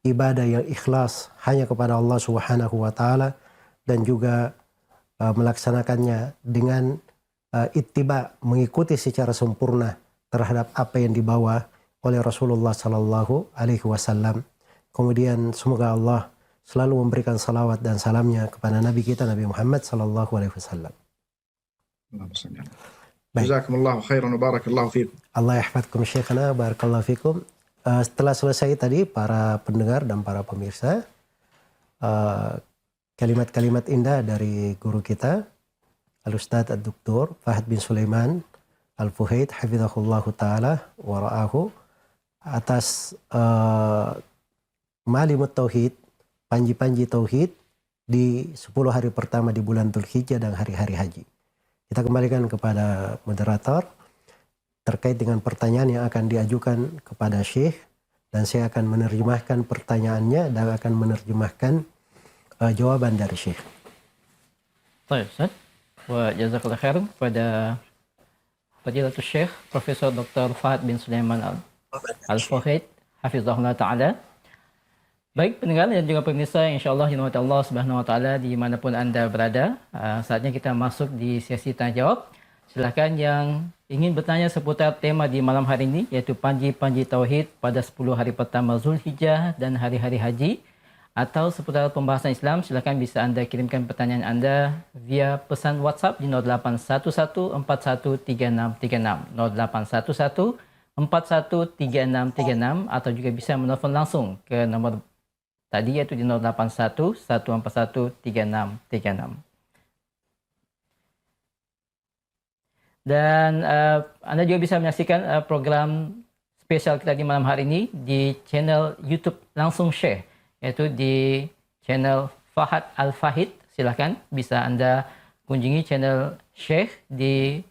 ibadah yang ikhlas hanya kepada Allah Subhanahu wa taala, dan juga melaksanakannya dengan ittiba, mengikuti secara sempurna terhadap apa yang dibawa oleh Rasulullah Sallallahu Alaihi Wasallam. Kemudian semoga Allah selalu memberikan salawat dan salamnya kepada Nabi kita Nabi Muhammad Sallallahu Alaihi Wasallam. Jazakumullahu khairan wa barakallahu fikum. Allah yahfadkum syekhana, barakallahu fikum. Setelah selesai tadi para pendengar dan para pemirsa, kalimat-kalimat indah dari guru kita Al-Ustadz Ad-Doktor Fahad bin Sulaiman Al-Fuhaid hafizahullahu ta'ala wa ra'ahu, atas Malimut Tauhid, panji-panji Tauhid di 10 hari pertama di bulan Dzulhijjah dan hari-hari haji. Kita kembalikan kepada moderator terkait dengan pertanyaan yang akan diajukan kepada Syekh, dan saya akan menerjemahkan pertanyaannya dan akan menerjemahkan jawaban dari Syekh. Baik, Ustaz. Wa jazakallahu khair kepada Fadilatul Syekh Profesor Dr. Fahad bin Sulaiman Al-Fahid hafizahullah taala. Baik pendengar dan juga pemirsa, insyaallah dirahmati Allah Subhanahu wa taala dimanapun anda berada. Saatnya kita masuk di sesi tanya jawab. Silakan yang ingin bertanya seputar tema di malam hari ini, iaitu panji-panji tauhid pada 10 hari pertama Zulhijjah dan hari-hari haji, atau seputar pembahasan Islam, silakan bisa anda kirimkan pertanyaan anda via pesan WhatsApp di 0811413636 0811413636, atau juga bisa menelpon langsung ke nomor tadi iaitu di 0811413636. Dan anda juga bisa menyaksikan program spesial kita di malam hari ini di channel YouTube Langsung Syekh, yaitu di channel Fahad Al-Fahid. Silahkan bisa anda kunjungi channel Syekh di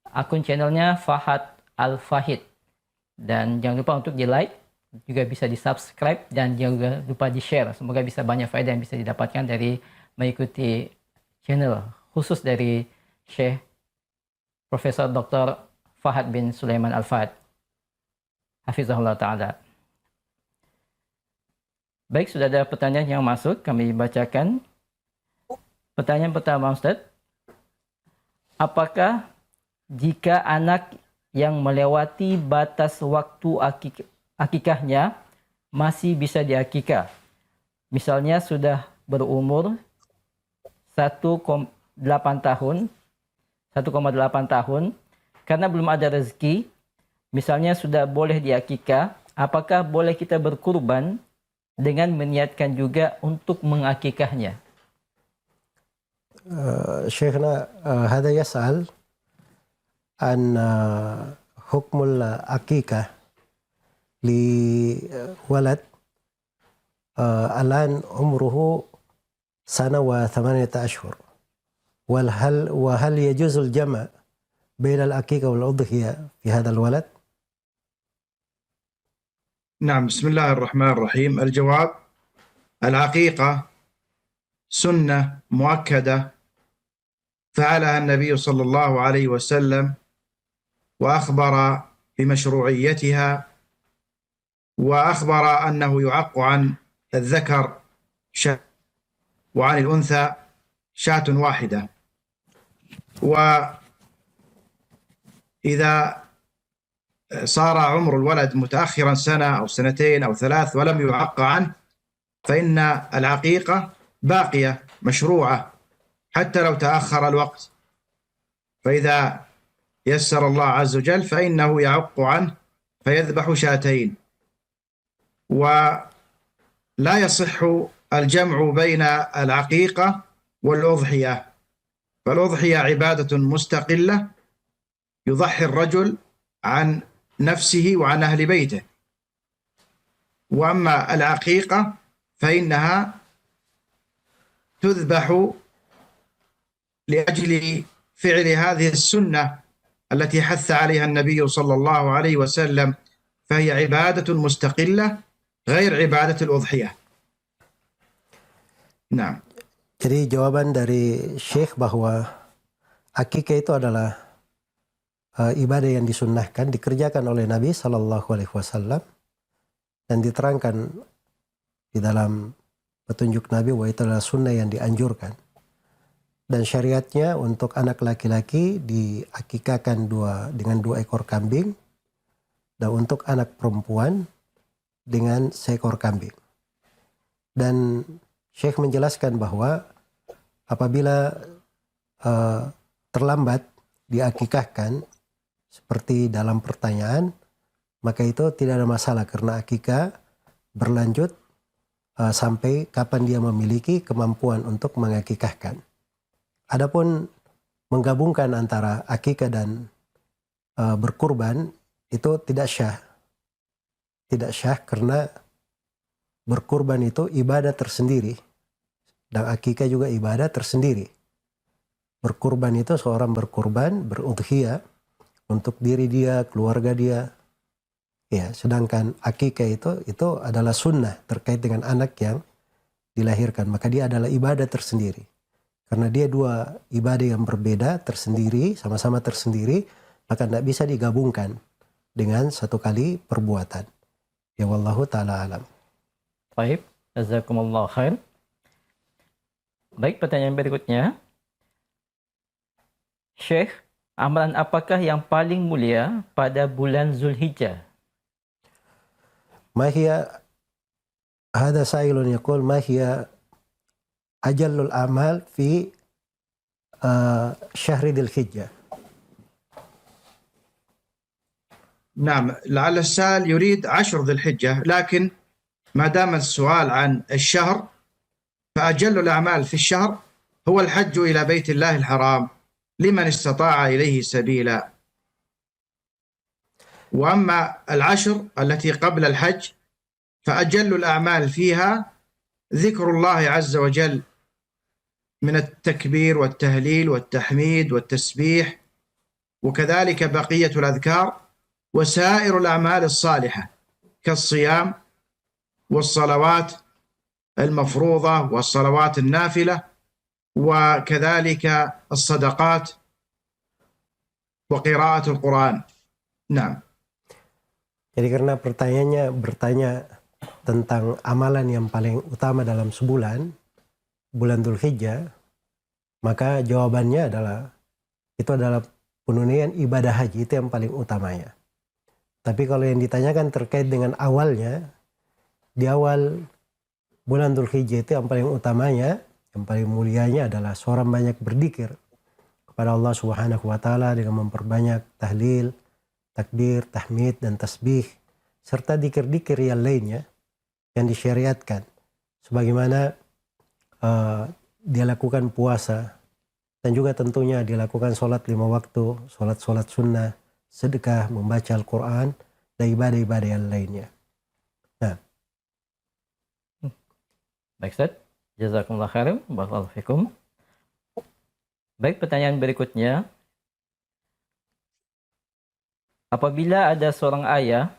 akun channelnya Fahad Al-Fahid. Dan jangan lupa untuk di like, juga bisa di subscribe, dan jangan lupa di share. Semoga bisa banyak faedah yang bisa didapatkan dari mengikuti channel khusus dari Syekh Profesor Dr. Fahad bin Sulaiman Al-Fahid hafizahullah ta'ala. Baik, sudah ada pertanyaan yang masuk, kami bacakan. Pertanyaan pertama, Ustaz. Apakah jika anak yang melewati batas waktu akikahnya masih bisa diakikah? Misalnya sudah berumur 1,8 tahun, karena belum ada rezeki, misalnya sudah boleh diakikah, apakah boleh kita berkurban dengan meniatkan juga untuk mengakikahnya? Syekhna hada yas'al an hukmul akikah li walad alan umruhu sana wa 8 ashhur. وهل يجوز الجمع بين العقيقة والأضحية في هذا الولد؟ نعم، بسم الله الرحمن الرحيم. الجواب: العقيقة سنة مؤكدة فعلها النبي صلى الله عليه وسلم وأخبر بمشروعيتها، وأخبر أنه يعق عن الذكر شاة وعن الأنثى شاة واحدة. وإذا صار عمر الولد متأخرا سنة أو سنتين أو 3 ولم يعق عنه، فإن العقيقة باقية مشروعة حتى لو تأخر الوقت، فإذا يسر الله عز وجل فإنه يعق عنه فيذبح 2. ولا يصح الجمع بين العقيقة والأضحية، فالأضحية عبادة مستقلة يضحي الرجل عن نفسه وعن أهل بيته، وأما العقيقة فإنها تذبح لأجل فعل هذه السنة التي حث عليها النبي صلى الله عليه وسلم، فهي عبادة مستقلة غير عبادة الأضحية. نعم. Jadi jawaban dari Syekh bahwa akikah itu adalah ibadah yang disunnahkan, dikerjakan oleh Nabi Sallallahu Alaihi Wasallam, dan diterangkan di dalam petunjuk Nabi bahwa itu adalah sunnah yang dianjurkan. Dan syariatnya untuk anak laki-laki diakikahkan dengan 2 ekor kambing, dan untuk anak perempuan dengan 1 ekor kambing. Dan Syekh menjelaskan bahwa apabila terlambat diakikahkan seperti dalam pertanyaan, maka itu tidak ada masalah karena akikah berlanjut sampai kapan dia memiliki kemampuan untuk mengakikahkan. Adapun menggabungkan antara akikah dan berkurban itu tidak syah. tidak syah karena berkurban itu ibadah tersendiri dan akikah juga ibadah tersendiri. Berkurban itu seorang berkurban, berudhiyah untuk diri dia, keluarga dia. Ya, sedangkan akikah itu adalah sunnah terkait dengan anak yang dilahirkan, maka dia adalah ibadah tersendiri. Karena dia dua ibadah yang berbeda, tersendiri, sama-sama tersendiri, maka tidak bisa digabungkan dengan satu kali perbuatan. Ya wallahu ta'ala alam. Baik, jazakumullah khair. Baik, pertanyaan berikutnya. Syekh, amalan apakah yang paling mulia pada bulan Zulhijjah? Ma hiya hada sa'ilun yaqul ma hiya ajallul amal fi syahri dzul hijjah. نعم، لعل السائل يريد 10 ذي الحجة، لكن ما دام السؤال عن الشهر فأجل الأعمال في الشهر هو الحج إلى بيت الله الحرام لمن استطاع إليه سبيلا. وأما العشر التي قبل الحج فأجل الأعمال فيها ذكر الله عز وجل من التكبير والتهليل والتحميد والتسبيح، وكذلك بقية الأذكار وسائر الأعمال الصالحة كالصيام والصلوات المفروضة والصلوات النافلة وكذلك الصدقات وقراءة القرآن. نعم. Jadi karena pertanyaannya bertanya tentang amalan yang paling utama dalam sebulan, bulan Dzulhijjah, maka jawabannya adalah itu adalah penunaian ibadah haji, itu yang paling utamanya. Tapi kalau yang ditanyakan terkait dengan awalnya, di awal bulan Dzulhijjah itu yang paling utamanya, yang paling mulianya adalah seorang banyak berzikir kepada Allah Subhanahu wa taala dengan memperbanyak tahlil, takbir, tahmid dan tasbih serta dzikir-dzikir yang lainnya yang disyariatkan sebagaimana dia lakukan puasa dan juga tentunya dilakukan sholat 5 waktu, sholat sunnah, sedekah, membaca Al-Quran dan ibadah-ibadah yang lainnya. Nah, Baik, Ustaz. Jazakumullah khairan. Barakallahu fikum. Baik, pertanyaan berikutnya. Apabila ada seorang ayah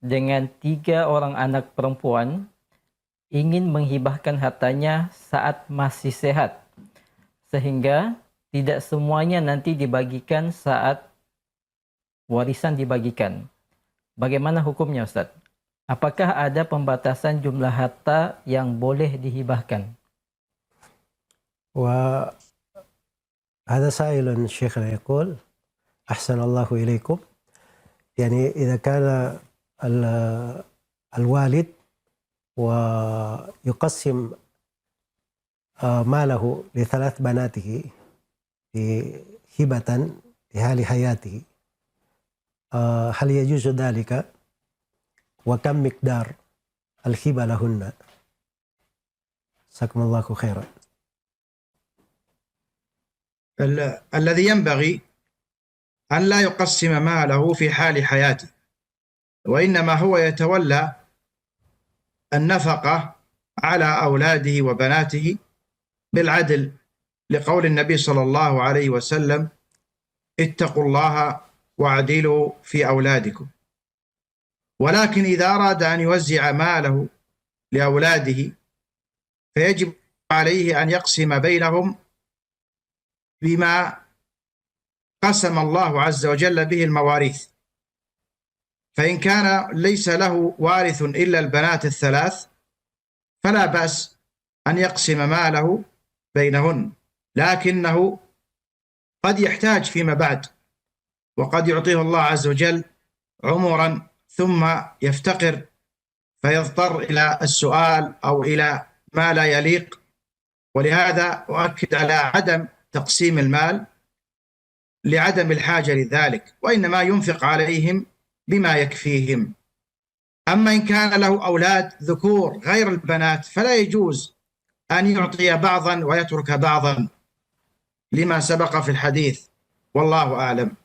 dengan 3 orang anak perempuan ingin menghibahkan hartanya saat masih sehat, sehingga tidak semuanya nanti dibagikan saat warisan dibagikan. Bagaimana hukumnya, Ustaz? Apakah ada pembatasan jumlah harta yang boleh dihibahkan? wa هذا سائل شيخنا يقول أحسن الله إليكم، يعني إذا كان الوالد ويقسم ماله ل3 بناته هبة لحال حياته، هل يجوز ذلك وكم مقدار الهبة لهن؟ جزاكم الله خيرا. الذي ينبغي أن لا يقسم ماله في حال حياته، وإنما هو يتولى النفقة على أولاده وبناته بالعدل، لقول النبي صلى الله عليه وسلم: اتقوا الله واعدلوا في أولادكم. ولكن إذا أراد أن يوزع ماله لأولاده فيجب عليه أن يقسم بينهم بما قسم الله عز وجل به المواريث، فإن كان ليس له وارث إلا البنات ال3 فلا بأس أن يقسم ماله بينهن، لكنه قد يحتاج فيما بعد وقد يعطيه الله عز وجل عمرا ثم يفتقر فيضطر إلى السؤال أو إلى ما لا يليق. ولهذا أؤكد على عدم تقسيم المال لعدم الحاجة لذلك، وإنما ينفق عليهم بما يكفيهم. أما إن كان له أولاد ذكور غير البنات فلا يجوز أن يعطي بعضا ويترك بعضا لما سبق في الحديث، والله أعلم.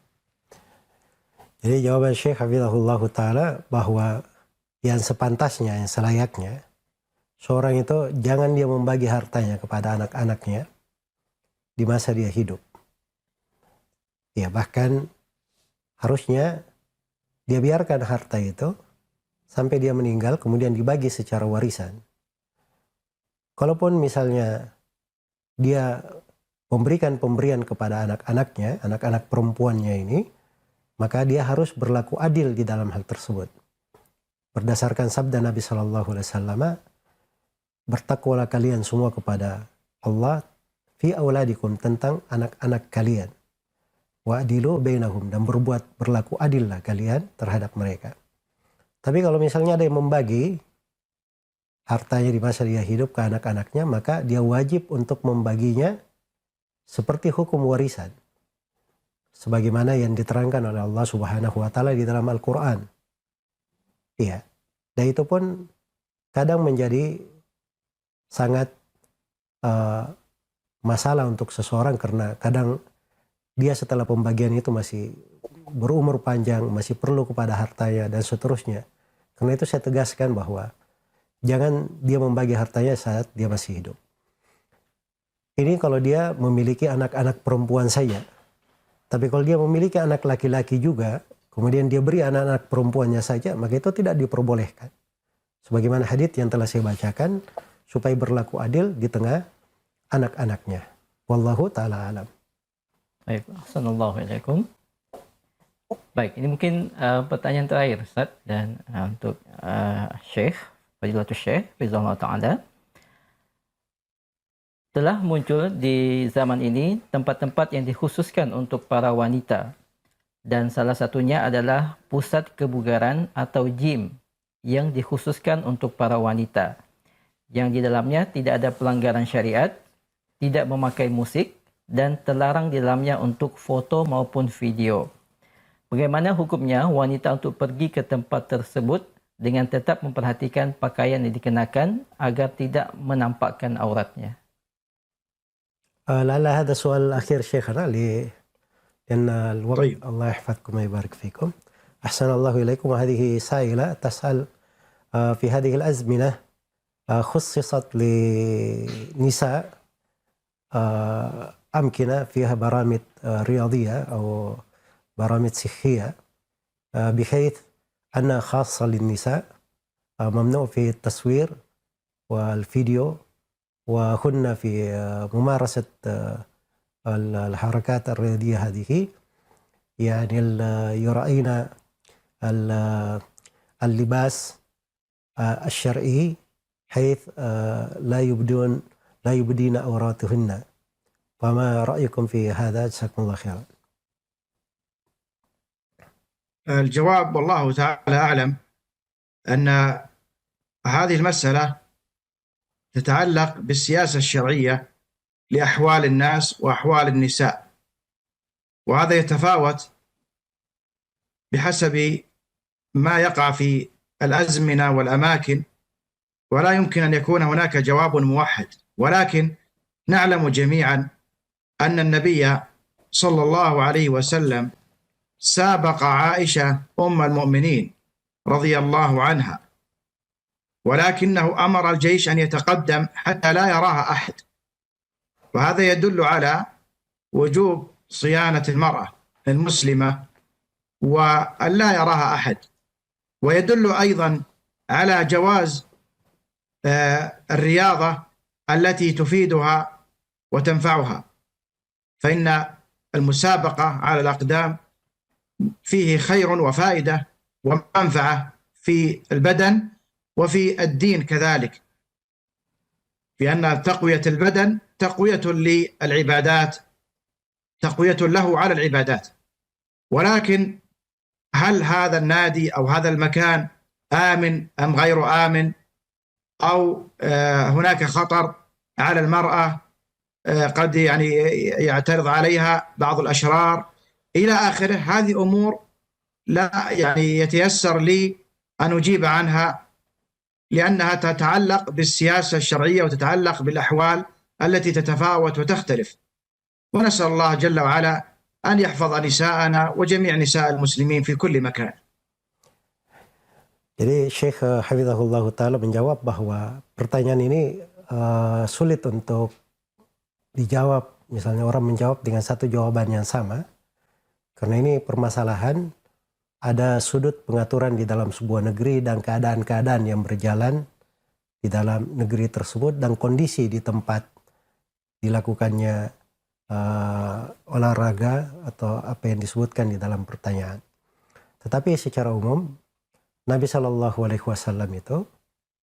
Jadi jawaban Syekh Hafizahullah Ta'ala bahwa yang sepantasnya, yang selayaknya, seorang itu jangan dia membagi hartanya kepada anak-anaknya di masa dia hidup. Ya, bahkan harusnya dia biarkan harta itu sampai dia meninggal, kemudian dibagi secara warisan. Kalaupun misalnya dia memberikan pemberian kepada anak-anaknya, anak-anak perempuannya ini, maka dia harus berlaku adil di dalam hal tersebut. Berdasarkan sabda Nabi SAW, bertakwalah kalian semua kepada Allah fi auladikum, tentang anak-anak kalian. Wa'dilu bainahum, dan berlaku adillah kalian terhadap mereka. Tapi kalau misalnya ada yang membagi hartanya di masa dia hidup ke anak-anaknya, maka dia wajib untuk membaginya seperti hukum warisan, sebagaimana yang diterangkan oleh Allah Subhanahu wa taala di dalam Al-Qur'an. Iya. Dan itu pun kadang menjadi sangat masalah untuk seseorang, karena kadang dia setelah pembagian itu masih berumur panjang, masih perlu kepada hartanya dan seterusnya. Karena itu saya tegaskan bahwa jangan dia membagi hartanya saat dia masih hidup. Ini kalau dia memiliki anak-anak perempuan saja. Tapi kalau dia memiliki anak laki-laki juga, kemudian dia beri anak-anak perempuannya saja, maka itu tidak diperbolehkan. Sebagaimana hadits yang telah saya bacakan, supaya berlaku adil di tengah anak-anaknya. Wallahu ta'ala alam. Baik, assalamualaikum. Baik, ini mungkin pertanyaan terakhir Ustaz, dan untuk Syekh, Fadilatul Syekh Rizallahu Ta'ala. Telah muncul di zaman ini tempat-tempat yang dikhususkan untuk para wanita, dan salah satunya adalah pusat kebugaran atau gym yang dikhususkan untuk para wanita, yang di dalamnya tidak ada pelanggaran syariat, tidak memakai musik, dan terlarang di dalamnya untuk foto maupun video. Bagaimana hukumnya wanita untuk pergi ke tempat tersebut dengan tetap memperhatikan pakaian yang dikenakan agar tidak menampakkan auratnya? لعل هذا السؤال الأخير شيخنا لأن الوقت. طيب. الله يحفظكم ويبارك فيكم. أحسن الله إليكم. وهذه سائلة تسأل في هذه الأزمنة خصصت لنساء أمكنة فيها برامج رياضية أو برامج صحية، بحيث أنها خاصة للنساء، ممنوع في التصوير والفيديو، وهن في ممارسة الحركات الرياضية هذه، يعني يرأين اللباس الشرعي، حيث لا يبدين أوراتهن. فما رأيكم في هذا؟ جزاكم الله خيرا. الجواب والله تعالى أعلم أن هذه المسألة تتعلق بالسياسة الشرعية لأحوال الناس وأحوال النساء، وهذا يتفاوت بحسب ما يقع في الأزمنة والأماكن، ولا يمكن أن يكون هناك جواب موحد. ولكن نعلم جميعا أن النبي صلى الله عليه وسلم سابق عائشة أم المؤمنين رضي الله عنها، ولكنه أمر الجيش أن يتقدم حتى لا يراها أحد، وهذا يدل على وجوب صيانة المرأة المسلمة وأن لا يراها أحد، ويدل أيضا على جواز الرياضة التي تفيدها وتنفعها، فإن المسابقة على الأقدام فيه خير وفائدة ومنفعة في البدن وفي الدين كذلك، لأن تقوية البدن تقوية للعبادات، تقوية له على العبادات. ولكن هل هذا النادي أو هذا المكان آمن أم غير آمن، أو هناك خطر على المرأة قد يعني يعترض عليها بعض الأشرار إلى آخره، هذه أمور لا يعني يتيسر لي أن أجيب عنها، لأنها تتعلق بالسياسة الشرعية وتتعلق بالأحوال التي تتفاوت وتختلف. ونسأل الله جل وعلا أن يحفظ نساءنا وجميع نساء المسلمين في كل مكان. Jadi Syekh Hafizahullah Ta'ala menjawab bahwa pertanyaan ini sulit untuk dijawab. Misalnya orang menjawab dengan satu jawaban yang sama. Karena ini permasalahan ada sudut pengaturan di dalam sebuah negeri dan keadaan-keadaan yang berjalan di dalam negeri tersebut dan kondisi di tempat dilakukannya olahraga atau apa yang disebutkan di dalam pertanyaan. Tetapi secara umum Nabi Shallallahu Alaihi Wasallam itu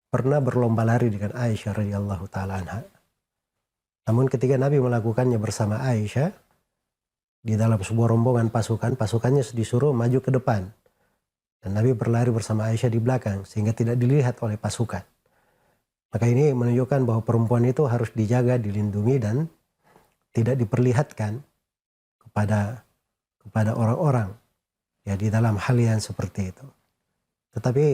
pernah berlomba lari dengan Aisyah radhiyallahu taala anha. Namun ketika Nabi melakukannya bersama Aisyah di dalam sebuah rombongan pasukan, pasukannya disuruh maju ke depan dan Nabi berlari bersama Aisyah di belakang sehingga tidak dilihat oleh pasukan. Maka ini menunjukkan bahwa perempuan itu harus dijaga, dilindungi dan tidak diperlihatkan kepada orang-orang ya di dalam hal yang seperti itu. Tetapi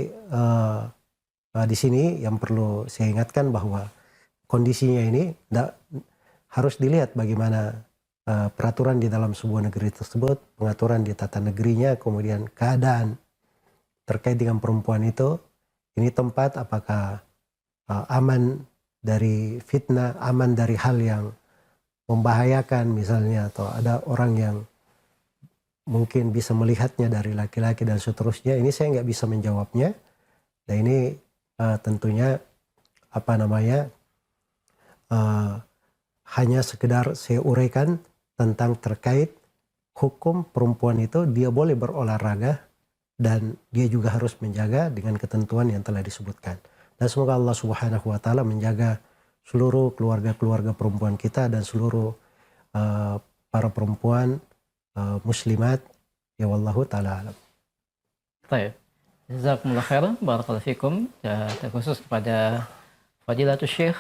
di sini yang perlu saya ingatkan bahwa kondisinya ini harus dilihat bagaimana peraturan di dalam sebuah negeri tersebut, pengaturan di tata negerinya, kemudian keadaan terkait dengan perempuan itu, ini tempat apakah aman dari fitnah, aman dari hal yang membahayakan misalnya, atau ada orang yang mungkin bisa melihatnya dari laki-laki dan seterusnya. Ini saya nggak bisa menjawabnya. Dan ini tentunya hanya sekedar saya uraikan tentang terkait hukum perempuan itu, dia boleh berolahraga dan dia juga harus menjaga dengan ketentuan yang telah disebutkan. Dan semoga Allah Subhanahu wa taala menjaga seluruh keluarga-keluarga perempuan kita dan seluruh para perempuan muslimat ya wallahu taala alam. Baik. Jazakumullah khairan, barakallahu fikum. Terkhusus kepada Fadilatul Syekh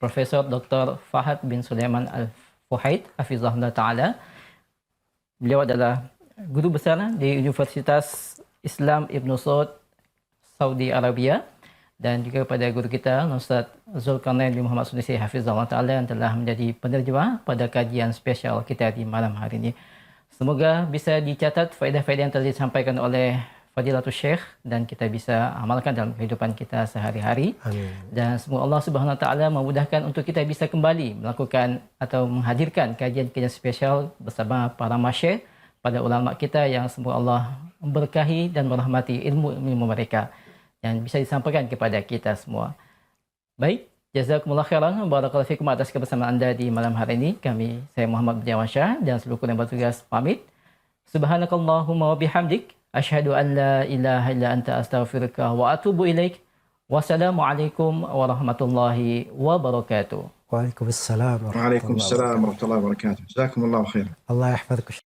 Profesor Dr. Fahad bin Sulaiman Al-Fuhaid hafizahullah taala. Beliau adalah guru besar di Universitas Islam Ibn Saud Saudi Arabia, dan juga kepada guru kita Ustaz Zulkarnain bin Muhammad Sunusi hafizahullah taala yang telah menjadi penerjemah pada kajian spesial kita di malam hari ini. Semoga bisa dicatat faedah-faedah yang telah disampaikan oleh Fadilatul Syekh dan kita bisa amalkan dalam kehidupan kita sehari-hari. Amin. Dan semoga Allah Subhanahu Wa Taala memudahkan untuk kita bisa kembali melakukan atau menghadirkan kajian-kajian spesial bersama para masyayikh, pada ulama kita yang semoga Allah memberkahi dan merahmati ilmu mereka dan bisa disampaikan kepada kita semua. Baik, jazakumullah khairan, barakallahu fikum atas kebersamaan anda di malam hari ini. Saya Muhammad bin Syah dan seluruh yang bertugas pamit. Subhanakallahumma wa bihamdik, asyhadu an la ilaha illa anta astaghfiruka wa atubu ilaik. Wassalamualaikum warahmatullahi wabarakatuh. Waalaikumsalam وعليكم السلام ورحمة الله وبركاته. جزاكم الله خيرا. Allah yahfadhuk.